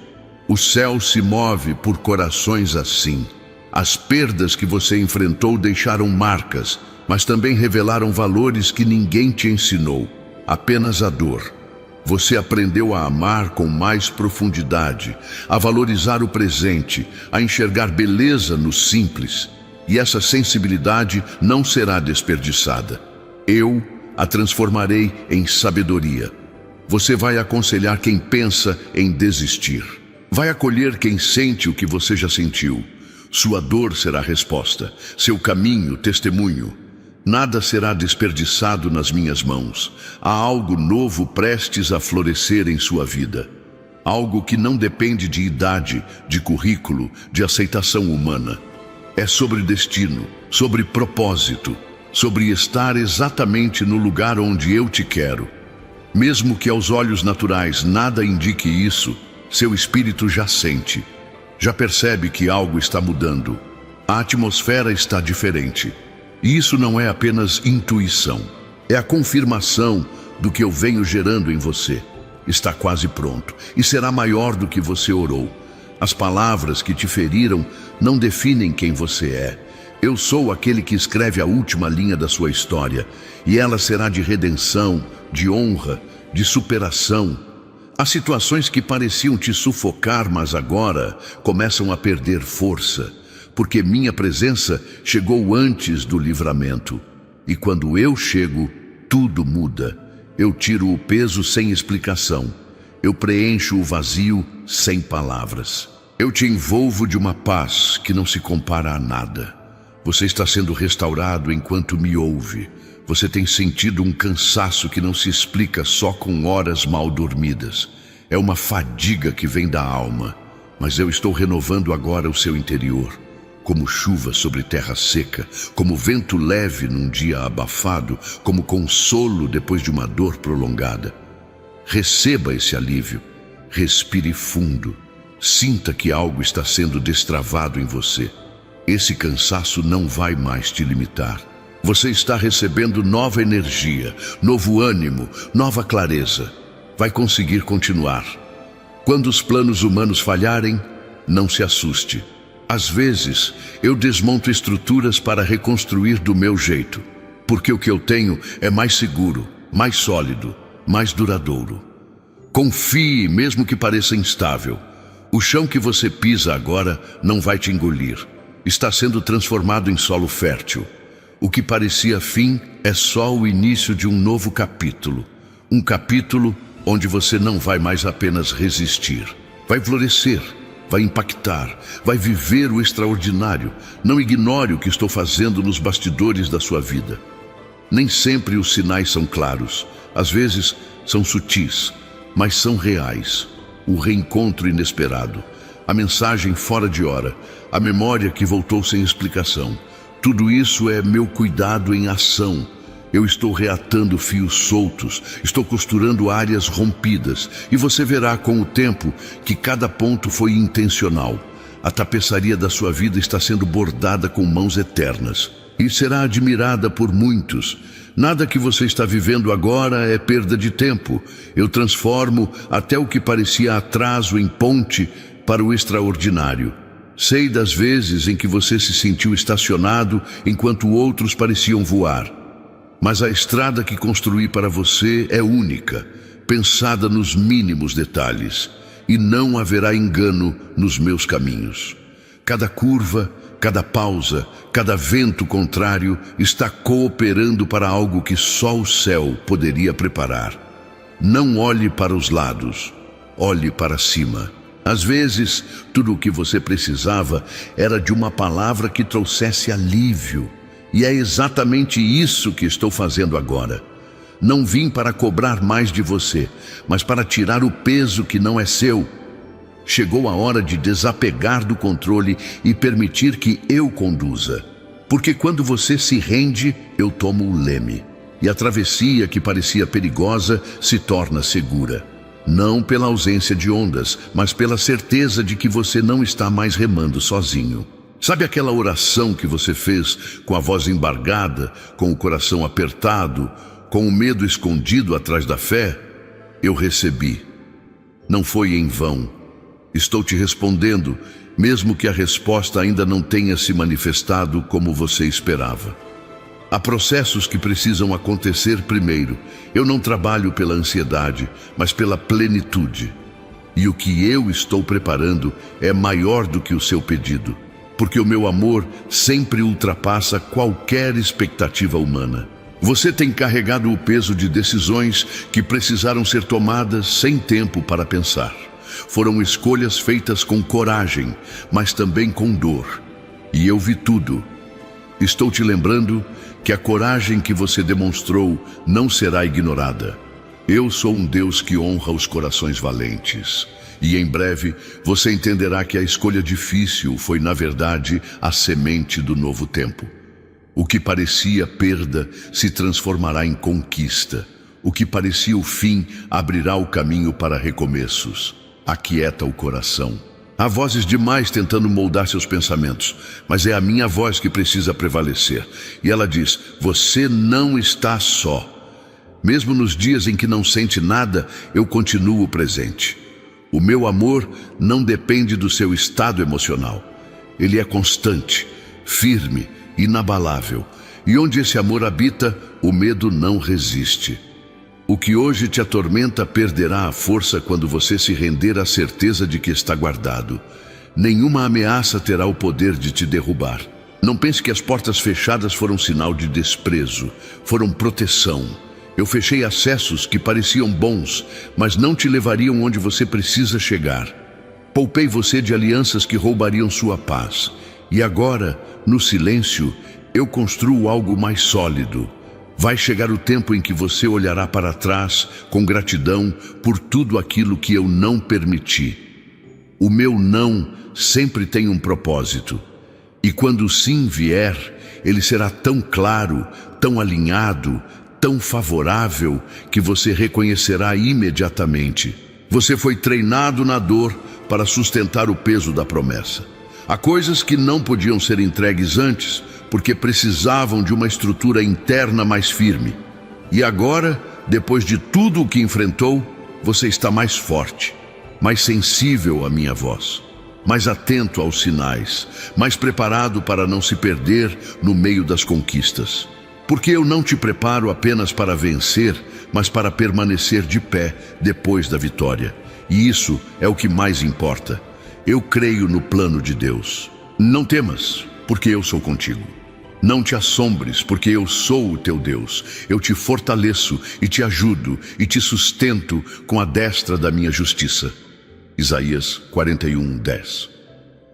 O céu se move por corações assim. As perdas que você enfrentou deixaram marcas, mas também revelaram valores que ninguém te ensinou. Apenas a dor. Você aprendeu a amar com mais profundidade, a valorizar o presente, a enxergar beleza no simples. E essa sensibilidade não será desperdiçada. Eu a transformarei em sabedoria. Você vai aconselhar quem pensa em desistir. Vai acolher quem sente o que você já sentiu. Sua dor será resposta, seu caminho, testemunho. Nada será desperdiçado nas minhas mãos. Há algo novo prestes a florescer em sua vida. Algo que não depende de idade, de currículo, de aceitação humana. É sobre destino, sobre propósito, sobre estar exatamente no lugar onde eu te quero. Mesmo que aos olhos naturais nada indique isso, seu espírito já sente, já percebe que algo está mudando. A atmosfera está diferente. E isso não é apenas intuição, é a confirmação do que eu venho gerando em você. Está quase pronto e será maior do que você orou. As palavras que te feriram não definem quem você é. Eu sou aquele que escreve a última linha da sua história, e ela será de redenção, de honra, de superação. Há situações que pareciam te sufocar, mas agora começam a perder força, porque minha presença chegou antes do livramento. E quando eu chego, tudo muda. Eu tiro o peso sem explicação. Eu preencho o vazio sem palavras. Eu te envolvo de uma paz que não se compara a nada. Você está sendo restaurado enquanto me ouve. Você tem sentido um cansaço que não se explica só com horas mal dormidas. É uma fadiga que vem da alma. Mas eu estou renovando agora o seu interior. Como chuva sobre terra seca, como vento leve num dia abafado, como consolo depois de uma dor prolongada. Receba esse alívio, respire fundo, sinta que algo está sendo destravado em você. Esse cansaço não vai mais te limitar. Você está recebendo nova energia, novo ânimo, nova clareza. Vai conseguir continuar. Quando os planos humanos falharem, não se assuste. Às vezes, eu desmonto estruturas para reconstruir do meu jeito, porque o que eu tenho é mais seguro, mais sólido, mais duradouro. Confie, mesmo que pareça instável. O chão que você pisa agora não vai te engolir. Está sendo transformado em solo fértil. O que parecia fim é só o início de um novo capítulo. Um capítulo onde você não vai mais apenas resistir. Vai florescer. Vai impactar, vai viver o extraordinário. Não ignore o que estou fazendo nos bastidores da sua vida. Nem sempre os sinais são claros. Às vezes são sutis, mas são reais. O reencontro inesperado, a mensagem fora de hora, a memória que voltou sem explicação. Tudo isso é meu cuidado em ação. Eu estou reatando fios soltos, estou costurando áreas rompidas, e você verá com o tempo que cada ponto foi intencional. A tapeçaria da sua vida está sendo bordada com mãos eternas, e será admirada por muitos. Nada que você está vivendo agora é perda de tempo. Eu transformo até o que parecia atraso em ponte para o extraordinário. Sei das vezes em que você se sentiu estacionado enquanto outros pareciam voar. Mas a estrada que construí para você é única, pensada nos mínimos detalhes, e não haverá engano nos meus caminhos. Cada curva, cada pausa, cada vento contrário está cooperando para algo que só o céu poderia preparar. Não olhe para os lados, olhe para cima. Às vezes, tudo o que você precisava era de uma palavra que trouxesse alívio. E é exatamente isso que estou fazendo agora. Não vim para cobrar mais de você, mas para tirar o peso que não é seu. Chegou a hora de desapegar do controle e permitir que eu conduza. Porque quando você se rende, eu tomo o leme. E a travessia que parecia perigosa se torna segura. Não pela ausência de ondas, mas pela certeza de que você não está mais remando sozinho. Sabe aquela oração que você fez com a voz embargada, com o coração apertado, com o medo escondido atrás da fé? Eu recebi. Não foi em vão. Estou te respondendo, mesmo que a resposta ainda não tenha se manifestado como você esperava. Há processos que precisam acontecer primeiro. Eu não trabalho pela ansiedade, mas pela plenitude. E o que eu estou preparando é maior do que o seu pedido. Porque o meu amor sempre ultrapassa qualquer expectativa humana. Você tem carregado o peso de decisões que precisaram ser tomadas sem tempo para pensar. Foram escolhas feitas com coragem, mas também com dor. E eu vi tudo. Estou te lembrando que a coragem que você demonstrou não será ignorada. Eu sou um Deus que honra os corações valentes. E em breve você entenderá que a escolha difícil foi, na verdade, a semente do novo tempo. O que parecia perda se transformará em conquista. O que parecia o fim abrirá o caminho para recomeços. Aquieta o coração. Há vozes demais tentando moldar seus pensamentos, mas é a minha voz que precisa prevalecer. E ela diz: você não está só. Mesmo nos dias em que não sente nada, eu continuo presente. O meu amor não depende do seu estado emocional. Ele é constante, firme, inabalável. E onde esse amor habita, o medo não resiste. O que hoje te atormenta perderá a força quando você se render à certeza de que está guardado. Nenhuma ameaça terá o poder de te derrubar. Não pense que as portas fechadas foram sinal de desprezo, foram proteção. Eu fechei acessos que pareciam bons, mas não te levariam onde você precisa chegar. Poupei você de alianças que roubariam sua paz. E agora, no silêncio, eu construo algo mais sólido. Vai chegar o tempo em que você olhará para trás com gratidão por tudo aquilo que eu não permiti. O meu não sempre tem um propósito. E quando o sim vier, ele será tão claro, tão alinhado, tão favorável que você reconhecerá imediatamente. Você foi treinado na dor para sustentar o peso da promessa. Há coisas que não podiam ser entregues antes, porque precisavam de uma estrutura interna mais firme. E agora, depois de tudo o que enfrentou, você está mais forte, mais sensível à minha voz, mais atento aos sinais, mais preparado para não se perder no meio das conquistas. Porque eu não te preparo apenas para vencer, mas para permanecer de pé depois da vitória. E isso é o que mais importa. Eu creio no plano de Deus. Não temas, porque eu sou contigo. Não te assombres, porque eu sou o teu Deus. Eu te fortaleço e te ajudo e te sustento com a destra da minha justiça. Isaías 41:10.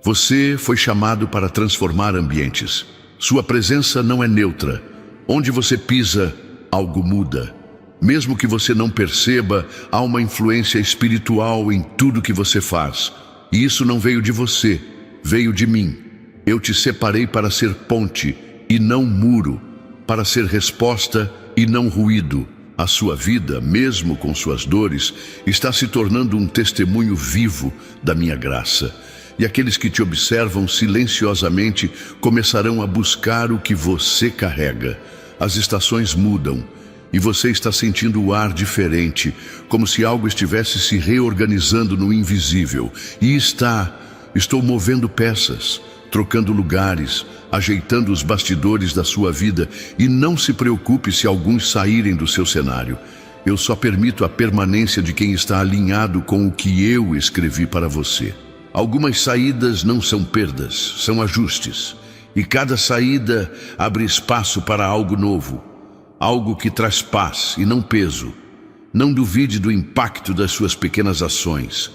Você foi chamado para transformar ambientes. Sua presença não é neutra. Onde você pisa, algo muda. Mesmo que você não perceba, há uma influência espiritual em tudo que você faz. E isso não veio de você, veio de mim. Eu te separei para ser ponte e não muro, para ser resposta e não ruído. A sua vida, mesmo com suas dores, está se tornando um testemunho vivo da minha graça. E aqueles que te observam silenciosamente começarão a buscar o que você carrega. As estações mudam e você está sentindo o ar diferente, como se algo estivesse se reorganizando no invisível. E estou movendo peças, trocando lugares, ajeitando os bastidores da sua vida. E não se preocupe se alguns saírem do seu cenário. Eu só permito a permanência de quem está alinhado com o que eu escrevi para você. Algumas saídas não são perdas, são ajustes. E cada saída abre espaço para algo novo, algo que traz paz e não peso. Não duvide do impacto das suas pequenas ações.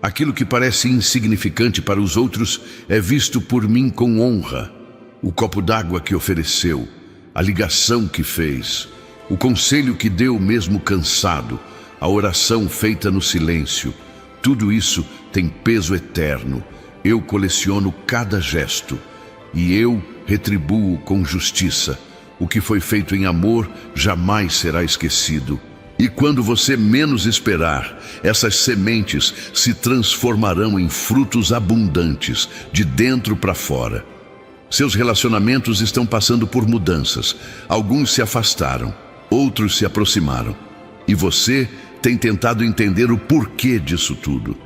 Aquilo que parece insignificante para os outros é visto por mim com honra. O copo d'água que ofereceu, a ligação que fez, o conselho que deu mesmo cansado, a oração feita no silêncio. Tudo isso tem peso eterno. Eu coleciono cada gesto e eu retribuo com justiça. O que foi feito em amor jamais será esquecido. E quando você menos esperar, essas sementes se transformarão em frutos abundantes, de dentro para fora. Seus relacionamentos estão passando por mudanças. Alguns se afastaram, outros se aproximaram. E você tem tentado entender o porquê disso tudo.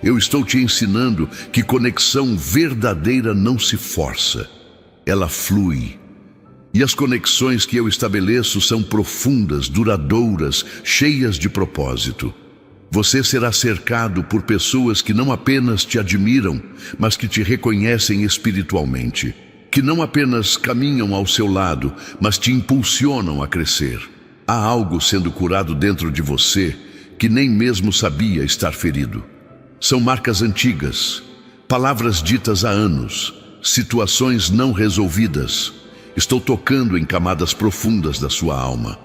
Eu estou te ensinando que conexão verdadeira não se força, ela flui. E as conexões que eu estabeleço são profundas, duradouras, cheias de propósito. Você será cercado por pessoas que não apenas te admiram, mas que te reconhecem espiritualmente, que não apenas caminham ao seu lado, mas te impulsionam a crescer. Há algo sendo curado dentro de você que nem mesmo sabia estar ferido. São marcas antigas, palavras ditas há anos, situações não resolvidas. Estou tocando em camadas profundas da sua alma.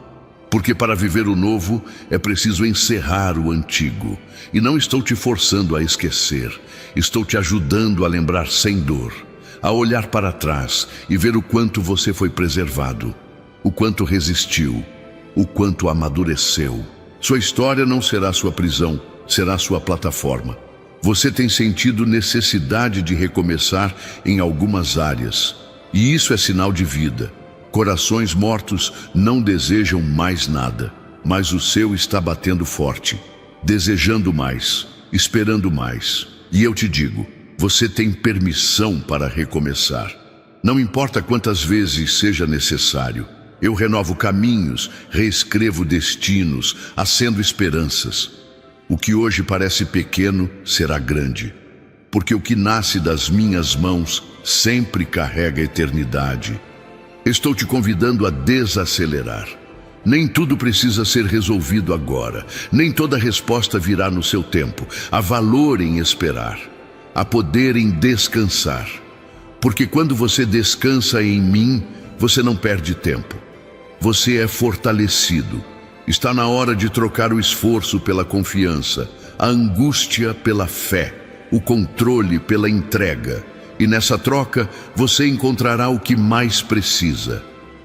Porque para viver o novo é preciso encerrar o antigo. E não estou te forçando a esquecer. Estou te ajudando a lembrar sem dor, a olhar para trás e ver o quanto você foi preservado, o quanto resistiu, o quanto amadureceu. Sua história não será sua prisão, será sua plataforma. Você tem sentido necessidade de recomeçar em algumas áreas. E isso é sinal de vida. Corações mortos não desejam mais nada, mas o seu está batendo forte, desejando mais, esperando mais. E eu te digo, você tem permissão para recomeçar. Não importa quantas vezes seja necessário. Eu renovo caminhos, reescrevo destinos, acendo esperanças. O que hoje parece pequeno será grande, porque o que nasce das minhas mãos sempre carrega a eternidade. Estou te convidando a desacelerar. Nem tudo precisa ser resolvido agora. Nem toda resposta virá no seu tempo. Há valor em esperar. Há poder em descansar. Porque quando você descansa em mim, você não perde tempo. Você é fortalecido. Está na hora de trocar o esforço pela confiança, a angústia pela fé, o controle pela entrega. E nessa troca, você encontrará o que mais precisa: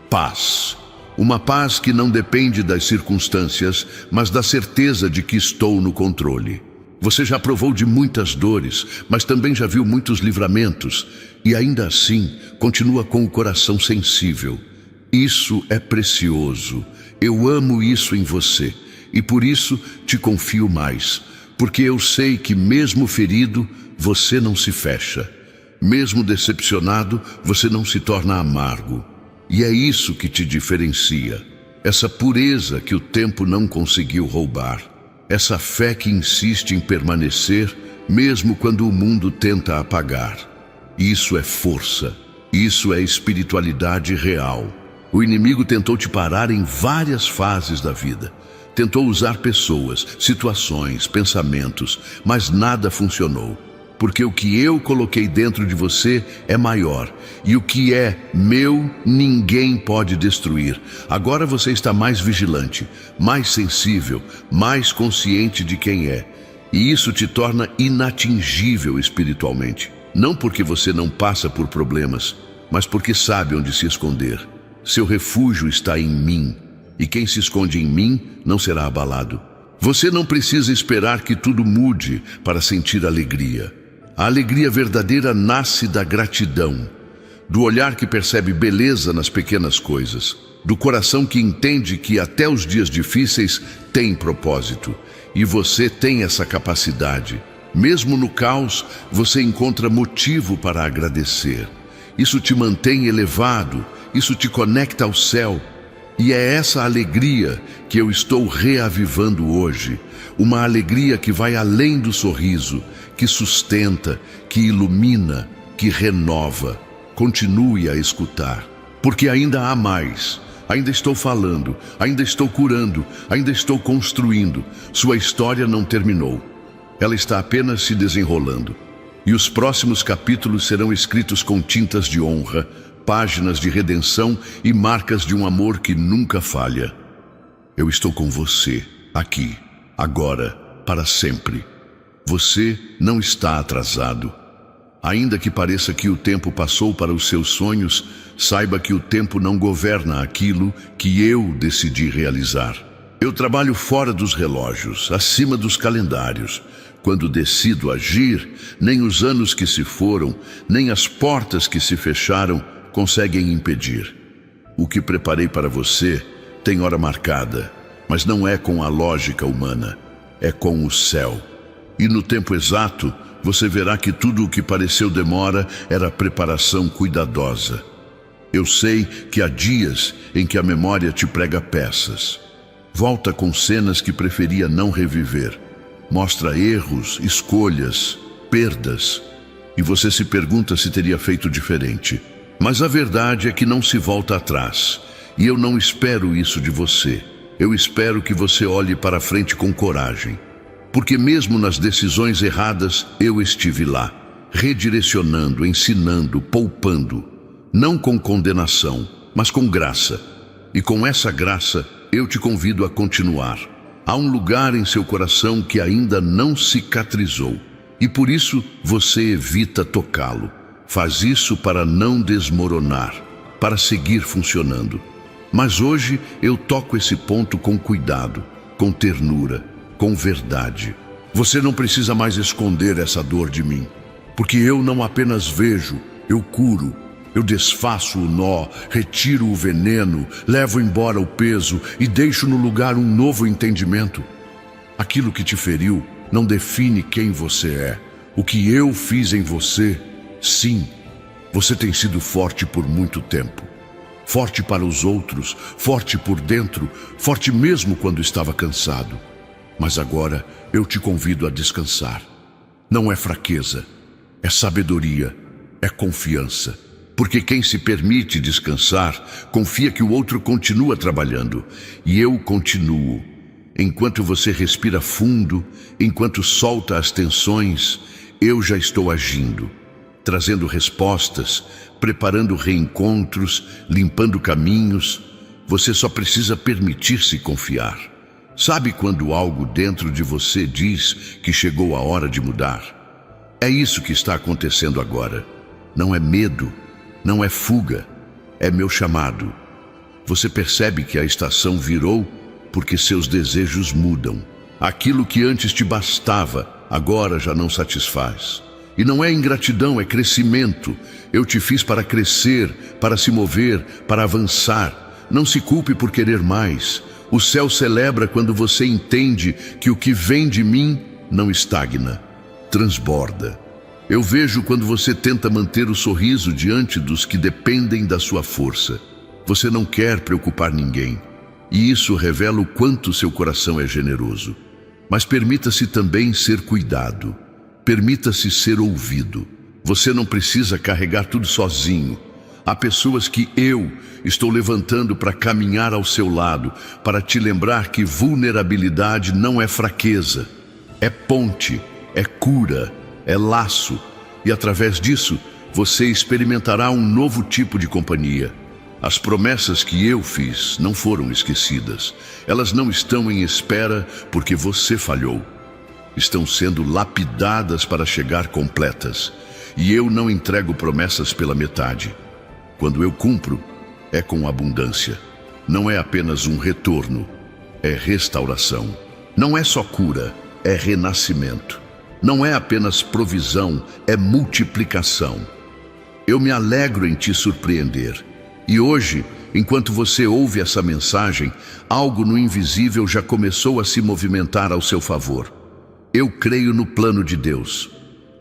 paz. Uma paz que não depende das circunstâncias, mas da certeza de que estou no controle. Você já provou de muitas dores, mas também já viu muitos livramentos, e ainda assim continua com o coração sensível. Isso é precioso. Eu amo isso em você, e por isso te confio mais, porque eu sei que mesmo ferido, você não se fecha. Mesmo decepcionado, você não se torna amargo. E é isso que te diferencia. Essa pureza que o tempo não conseguiu roubar. Essa fé que insiste em permanecer, mesmo quando o mundo tenta apagar. Isso é força. Isso é espiritualidade real. O inimigo tentou te parar em várias fases da vida. Tentou usar pessoas, situações, pensamentos, mas nada funcionou. Porque o que eu coloquei dentro de você é maior, e o que é meu ninguém pode destruir. Agora você está mais vigilante, mais sensível, mais consciente de quem é, e isso te torna inatingível espiritualmente. Não porque você não passa por problemas, mas porque sabe onde se esconder. Seu refúgio está em mim, e quem se esconde em mim não será abalado. Você não precisa esperar que tudo mude para sentir alegria. A alegria verdadeira nasce da gratidão, do olhar que percebe beleza nas pequenas coisas, do coração que entende que até os dias difíceis têm propósito, e você tem essa capacidade. Mesmo no caos, você encontra motivo para agradecer. Isso te mantém elevado, isso te conecta ao céu. E é essa alegria que eu estou reavivando hoje, uma alegria que vai além do sorriso, que sustenta, que ilumina, que renova. Continue a escutar, porque ainda há mais. Ainda estou falando, ainda estou curando, ainda estou construindo. Sua história não terminou. Ela está apenas se desenrolando. E os próximos capítulos serão escritos com tintas de honra, páginas de redenção e marcas de um amor que nunca falha. Eu estou com você, aqui, agora, para sempre. Você não está atrasado. Ainda que pareça que o tempo passou para os seus sonhos, saiba que o tempo não governa aquilo que eu decidi realizar. Eu trabalho fora dos relógios, acima dos calendários. Quando decido agir, nem os anos que se foram, nem as portas que se fecharam conseguem impedir. O que preparei para você tem hora marcada, mas não é com a lógica humana, é com o céu. E no tempo exato, você verá que tudo o que pareceu demora era preparação cuidadosa. Eu sei que há dias em que a memória te prega peças. Volta com cenas que preferia não reviver. Mostra erros, escolhas, perdas. E você se pergunta se teria feito diferente. Mas a verdade é que não se volta atrás. E eu não espero isso de você. Eu espero que você olhe para frente com coragem. Porque mesmo nas decisões erradas, eu estive lá. redirecionando, ensinando, poupando, não com condenação, mas com graça. E com essa graça, eu te convido a continuar. Há um lugar em seu coração que ainda não cicatrizou, e por isso você evita tocá-lo. Faz isso para não desmoronar, para seguir funcionando. Mas hoje eu toco esse ponto com cuidado, com ternura, com verdade. Você não precisa mais esconder essa dor de mim, porque eu não apenas vejo, eu curo. Eu desfaço o nó, retiro o veneno, levo embora o peso e deixo no lugar um novo entendimento. Aquilo que te feriu não define quem você é. O que eu fiz em você, sim. Você tem sido forte por muito tempo. Forte para os outros, forte por dentro, forte mesmo quando estava cansado. Mas agora eu te convido a descansar. Não é fraqueza, é sabedoria, é confiança. Porque quem se permite descansar, confia que o outro continua trabalhando. E eu continuo. Enquanto você respira fundo, enquanto solta as tensões, eu já estou agindo. Trazendo respostas, preparando reencontros, limpando caminhos. Você só precisa permitir-se confiar. Sabe quando algo dentro de você diz que chegou a hora de mudar? É isso que está acontecendo agora. Não é medo. Não é fuga, é meu chamado. Você percebe que a estação virou porque seus desejos mudam. Aquilo que antes te bastava, agora já não satisfaz. E não é ingratidão, é crescimento. Eu te fiz para crescer, para se mover, para avançar. Não se culpe por querer mais. O céu celebra quando você entende que o que vem de mim não estagna, transborda. Eu vejo quando você tenta manter o sorriso diante dos que dependem da sua força. Você não quer preocupar ninguém, e isso revela o quanto seu coração é generoso. Mas permita-se também ser cuidado. Permita-se ser ouvido. Você não precisa carregar tudo sozinho. Há pessoas que eu estou levantando para caminhar ao seu lado, para te lembrar que vulnerabilidade não é fraqueza. É ponte, é cura, é laço, e através disso você experimentará um novo tipo de companhia. As promessas que eu fiz não foram esquecidas. Elas não estão em espera porque você falhou. Estão sendo lapidadas para chegar completas. E eu não entrego promessas pela metade. Quando eu cumpro, é com abundância. Não é apenas um retorno, é restauração. Não é só cura, é renascimento. Não é apenas provisão, é multiplicação. Eu me alegro em te surpreender. E hoje, enquanto você ouve essa mensagem, algo no invisível já começou a se movimentar ao seu favor. Eu creio no plano de Deus.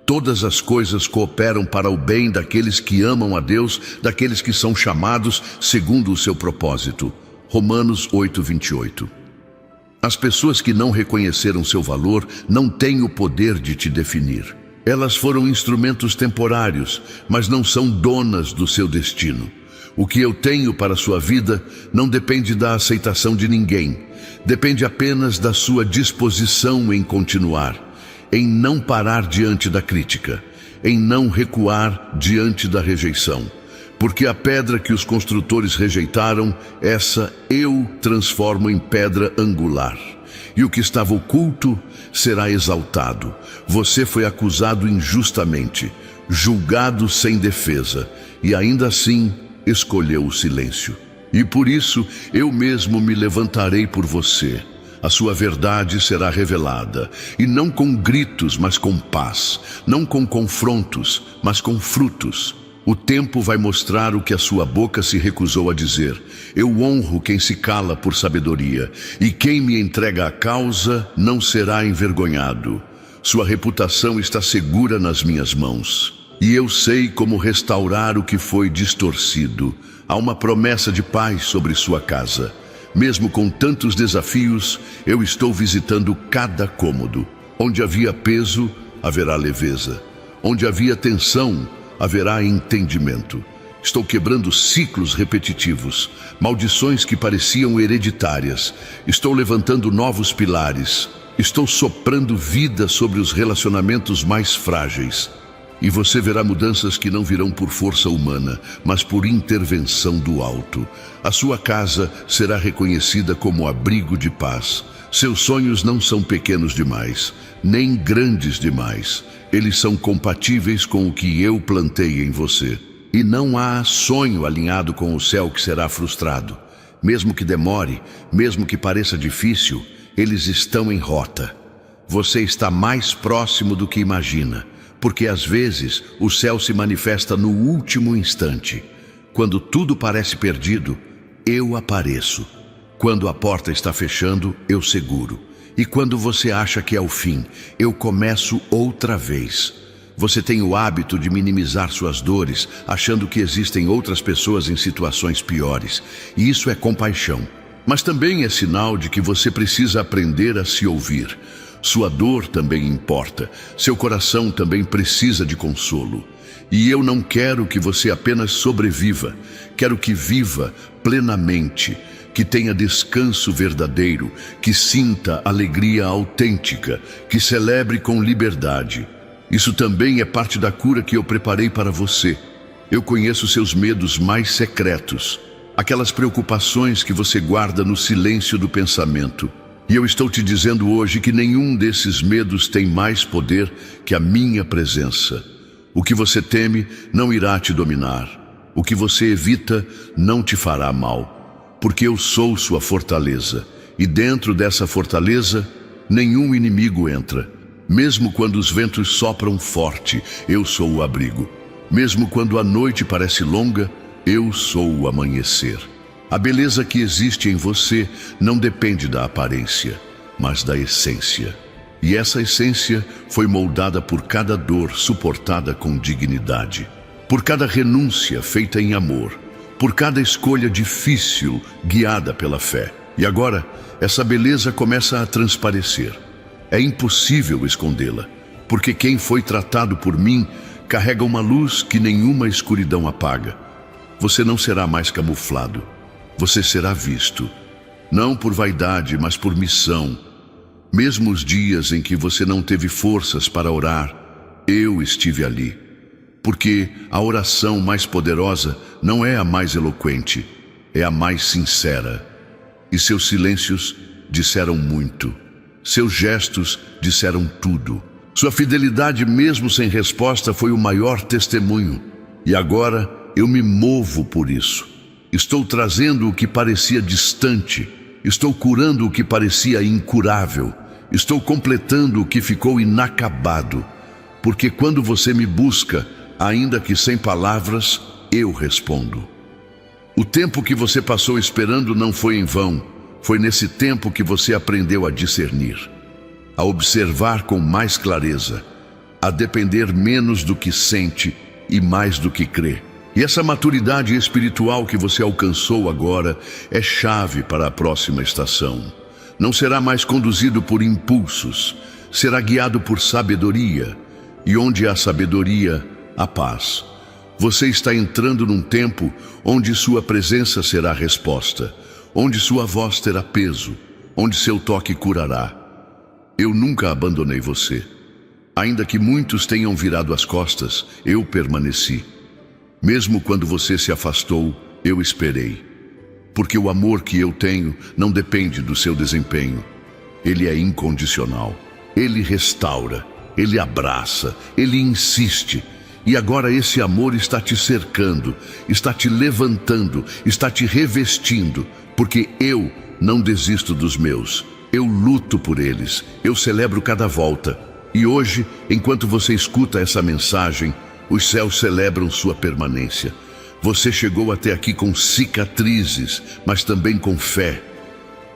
Todas as coisas cooperam para o bem daqueles que amam a Deus, daqueles que são chamados segundo o seu propósito. Romanos 8:28. As pessoas que não reconheceram seu valor não têm o poder de te definir. Elas foram instrumentos temporários, mas não são donas do seu destino. O que eu tenho para a sua vida não depende da aceitação de ninguém. Depende apenas da sua disposição em continuar, em não parar diante da crítica, em não recuar diante da rejeição. Porque a pedra que os construtores rejeitaram, essa eu transformo em pedra angular. E o que estava oculto será exaltado. Você foi acusado injustamente, julgado sem defesa, e ainda assim escolheu o silêncio. E por isso eu mesmo me levantarei por você. A sua verdade será revelada, e não com gritos, mas com paz, não com confrontos, mas com frutos. O tempo vai mostrar o que a sua boca se recusou a dizer. Eu honro quem se cala por sabedoria, e quem me entrega a causa não será envergonhado. Sua reputação está segura nas minhas mãos, e eu sei como restaurar o que foi distorcido. Há uma promessa de paz sobre sua casa. Mesmo com tantos desafios, eu estou visitando cada cômodo. Onde havia peso, haverá leveza. Onde havia tensão, haverá entendimento. Estou quebrando ciclos repetitivos, maldições que pareciam hereditárias. Estou levantando novos pilares. Estou soprando vida sobre os relacionamentos mais frágeis. E você verá mudanças que não virão por força humana, mas por intervenção do alto. A sua casa será reconhecida como abrigo de paz. Seus sonhos não são pequenos demais, nem grandes demais. Eles são compatíveis com o que eu plantei em você. E não há sonho alinhado com o céu que será frustrado. Mesmo que demore, mesmo que pareça difícil, eles estão em rota. Você está mais próximo do que imagina. Porque às vezes o céu se manifesta no último instante. Quando tudo parece perdido, eu apareço. Quando a porta está fechando, eu seguro. E quando você acha que é o fim, eu começo outra vez. Você tem o hábito de minimizar suas dores, achando que existem outras pessoas em situações piores. E isso é compaixão. Mas também é sinal de que você precisa aprender a se ouvir. Sua dor também importa, seu coração também precisa de consolo. E eu não quero que você apenas sobreviva, quero que viva plenamente, que tenha descanso verdadeiro, que sinta alegria autêntica, que celebre com liberdade. Isso também é parte da cura que eu preparei para você. Eu conheço seus medos mais secretos, aquelas preocupações que você guarda no silêncio do pensamento. E eu estou te dizendo hoje que nenhum desses medos tem mais poder que a minha presença. O que você teme não irá te dominar. O que você evita não te fará mal. Porque eu sou sua fortaleza. E dentro dessa fortaleza, nenhum inimigo entra. Mesmo quando os ventos sopram forte, eu sou o abrigo. Mesmo quando a noite parece longa, eu sou o amanhecer. A beleza que existe em você não depende da aparência, mas da essência. E essa essência foi moldada por cada dor suportada com dignidade, por cada renúncia feita em amor, por cada escolha difícil guiada pela fé. E agora, essa beleza começa a transparecer. É impossível escondê-la, porque quem foi tratado por mim carrega uma luz que nenhuma escuridão apaga. Você não será mais camuflado. Você será visto, não por vaidade, mas por missão. Mesmo os dias em que você não teve forças para orar, eu estive ali. Porque a oração mais poderosa não é a mais eloquente, é a mais sincera. E seus silêncios disseram muito. Seus gestos disseram tudo. Sua fidelidade, mesmo sem resposta, foi o maior testemunho. E agora eu me movo por isso. Estou trazendo o que parecia distante. Estou curando o que parecia incurável. Estou completando o que ficou inacabado. Porque quando você me busca, ainda que sem palavras, eu respondo. O tempo que você passou esperando não foi em vão. Foi nesse tempo que você aprendeu a discernir, a observar com mais clareza, a depender menos do que sente e mais do que crê. E essa maturidade espiritual que você alcançou agora é chave para a próxima estação. Não será mais conduzido por impulsos, será guiado por sabedoria. E onde há sabedoria, há paz. Você está entrando num tempo onde sua presença será resposta, onde sua voz terá peso, onde seu toque curará. Eu nunca abandonei você. Ainda que muitos tenham virado as costas, eu permaneci. Mesmo quando você se afastou, eu esperei. Porque o amor que eu tenho não depende do seu desempenho. Ele é incondicional. Ele restaura, ele abraça, ele insiste. E agora esse amor está te cercando, está te levantando, está te revestindo. Porque eu não desisto dos meus. Eu luto por eles, eu celebro cada volta. E hoje, enquanto você escuta essa mensagem, os céus celebram sua permanência. Você chegou até aqui com cicatrizes, mas também com fé,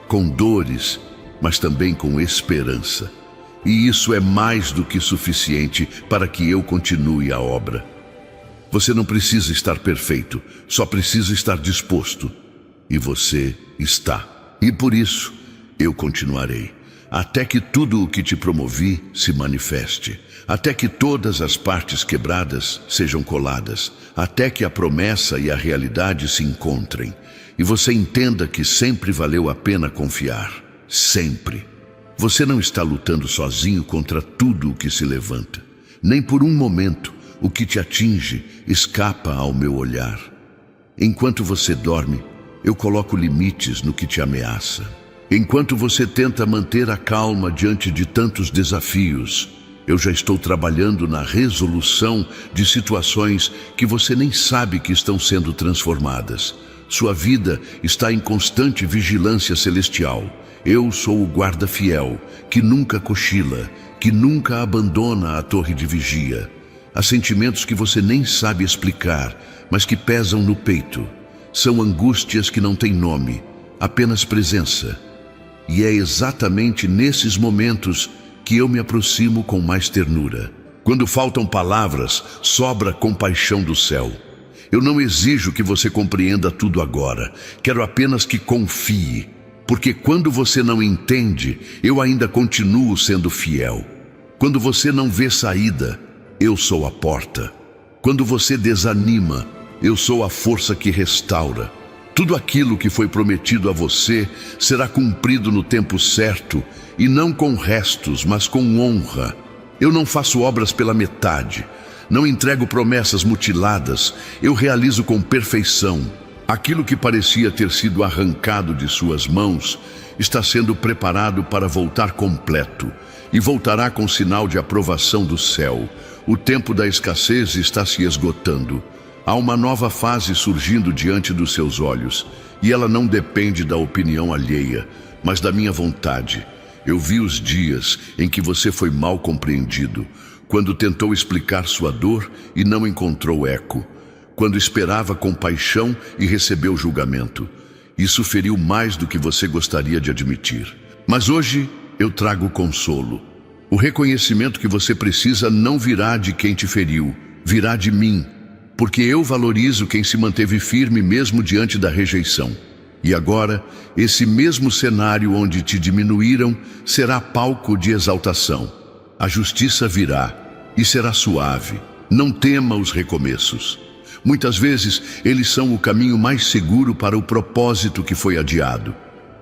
com dores, mas também com esperança. E isso é mais do que suficiente para que eu continue a obra. Você não precisa estar perfeito, só precisa estar disposto. E você está. E por isso, eu continuarei, até que tudo o que te promovi se manifeste, até que todas as partes quebradas sejam coladas, até que a promessa e a realidade se encontrem, e você entenda que sempre valeu a pena confiar, sempre. Você não está lutando sozinho contra tudo o que se levanta, nem por um momento. O que te atinge escapa ao meu olhar. Enquanto você dorme, eu coloco limites no que te ameaça. Enquanto você tenta manter a calma diante de tantos desafios, eu já estou trabalhando na resolução de situações que você nem sabe que estão sendo transformadas. Sua vida está em constante vigilância celestial. Eu sou o guarda fiel, que nunca cochila, que nunca abandona a torre de vigia. Há sentimentos que você nem sabe explicar, mas que pesam no peito. São angústias que não têm nome, apenas presença. E é exatamente nesses momentos que eu me aproximo com mais ternura. Quando faltam palavras, sobra compaixão do céu. Eu não exijo que você compreenda tudo agora. Quero apenas que confie. Porque quando você não entende, eu ainda continuo sendo fiel. Quando você não vê saída, eu sou a porta. Quando você desanima, eu sou a força que restaura. Tudo aquilo que foi prometido a você será cumprido no tempo certo, e não com restos, mas com honra. Eu não faço obras pela metade, não entrego promessas mutiladas, eu realizo com perfeição. Aquilo que parecia ter sido arrancado de suas mãos está sendo preparado para voltar completo, e voltará com sinal de aprovação do céu. O tempo da escassez está se esgotando. Há uma nova fase surgindo diante dos seus olhos, e ela não depende da opinião alheia, mas da minha vontade. Eu vi os dias em que você foi mal compreendido, quando tentou explicar sua dor e não encontrou eco, quando esperava compaixão e recebeu julgamento. Isso feriu mais do que você gostaria de admitir. Mas hoje eu trago consolo. O reconhecimento que você precisa não virá de quem te feriu, virá de mim, porque eu valorizo quem se manteve firme mesmo diante da rejeição. E agora, esse mesmo cenário onde te diminuíram será palco de exaltação. A justiça virá e será suave. Não tema os recomeços. Muitas vezes, eles são o caminho mais seguro para o propósito que foi adiado.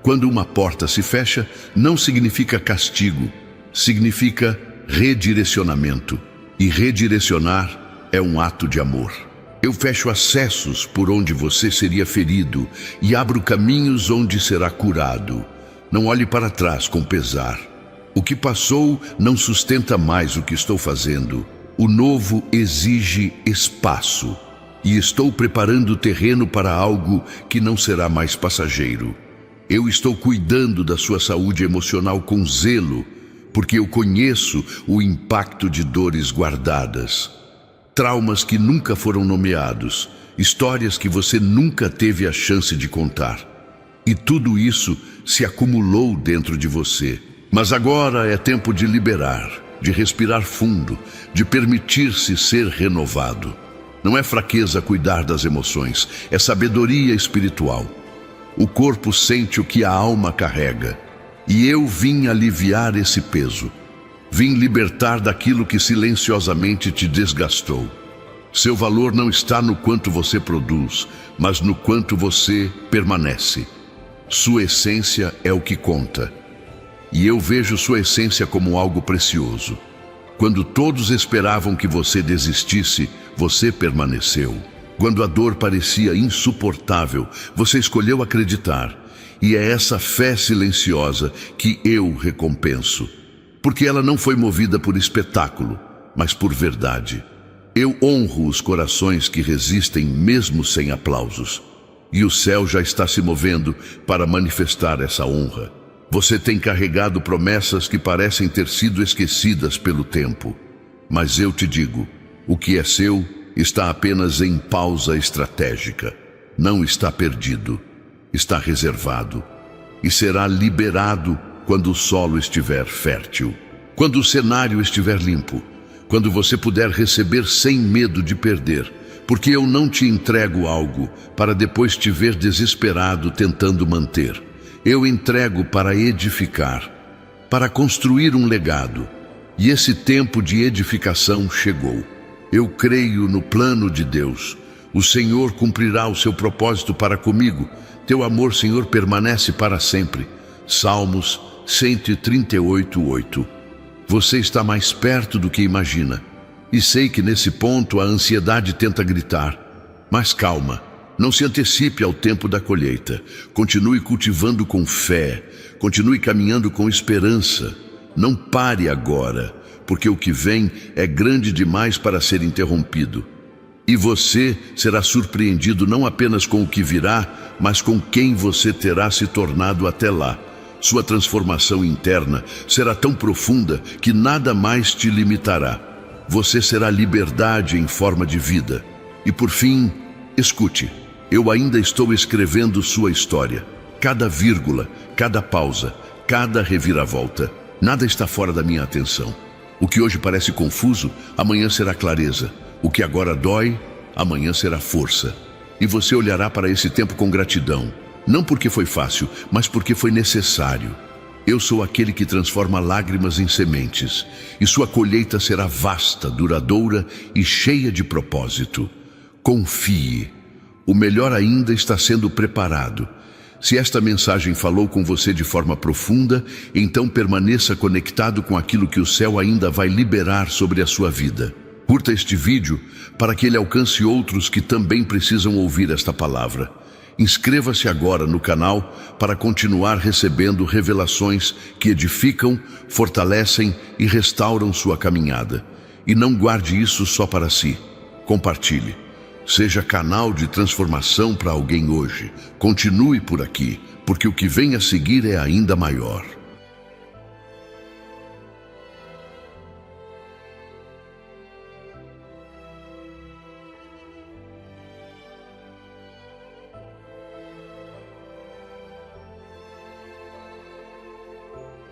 Quando uma porta se fecha, não significa castigo, significa redirecionamento. E redirecionar é um ato de amor. Eu fecho acessos por onde você seria ferido e abro caminhos onde será curado. Não olhe para trás com pesar. O que passou não sustenta mais o que estou fazendo. O novo exige espaço. E estou preparando o terreno para algo que não será mais passageiro. Eu estou cuidando da sua saúde emocional com zelo, porque eu conheço o impacto de dores guardadas. Traumas que nunca foram nomeados, histórias que você nunca teve a chance de contar. E tudo isso se acumulou dentro de você. Mas agora é tempo de liberar, de respirar fundo, de permitir-se ser renovado. Não é fraqueza cuidar das emoções, é sabedoria espiritual. O corpo sente o que a alma carrega. E eu vim aliviar esse peso. Vim libertar daquilo que silenciosamente te desgastou. Seu valor não está no quanto você produz, mas no quanto você permanece. Sua essência é o que conta. E eu vejo sua essência como algo precioso. Quando todos esperavam que você desistisse, você permaneceu. Quando a dor parecia insuportável, você escolheu acreditar. E é essa fé silenciosa que eu recompenso. Porque ela não foi movida por espetáculo, mas por verdade. Eu honro os corações que resistem mesmo sem aplausos. E o céu já está se movendo para manifestar essa honra. Você tem carregado promessas que parecem ter sido esquecidas pelo tempo. Mas eu te digo, o que é seu está apenas em pausa estratégica. Não está perdido, está reservado. E será liberado quando o solo estiver fértil, quando o cenário estiver limpo, quando você puder receber sem medo de perder, porque eu não te entrego algo para depois te ver desesperado tentando manter. Eu entrego para edificar, para construir um legado, e esse tempo de edificação chegou. Eu creio no plano de Deus. O Senhor cumprirá o seu propósito para comigo. Teu amor, Senhor, permanece para sempre. Salmos 138:8. Você está mais perto do que imagina. E sei que nesse ponto a ansiedade tenta gritar. Mas calma, não se antecipe ao tempo da colheita. Continue cultivando com fé, continue caminhando com esperança. Não pare agora, porque o que vem é grande demais para ser interrompido. E você será surpreendido não apenas com o que virá, mas com quem você terá se tornado até lá. Sua transformação interna será tão profunda que nada mais te limitará. Você será liberdade em forma de vida. E por fim, escute, eu ainda estou escrevendo sua história. Cada vírgula, cada pausa, cada reviravolta. Nada está fora da minha atenção. O que hoje parece confuso, amanhã será clareza. O que agora dói, amanhã será força. E você olhará para esse tempo com gratidão. Não porque foi fácil, mas porque foi necessário. Eu sou aquele que transforma lágrimas em sementes, e sua colheita será vasta, duradoura e cheia de propósito. Confie. O melhor ainda está sendo preparado. Se esta mensagem falou com você de forma profunda, então permaneça conectado com aquilo que o céu ainda vai liberar sobre a sua vida. Curta este vídeo para que ele alcance outros que também precisam ouvir esta palavra. Inscreva-se agora no canal para continuar recebendo revelações que edificam, fortalecem e restauram sua caminhada. E não guarde isso só para si. Compartilhe. Seja canal de transformação para alguém hoje. Continue por aqui, porque o que vem a seguir é ainda maior.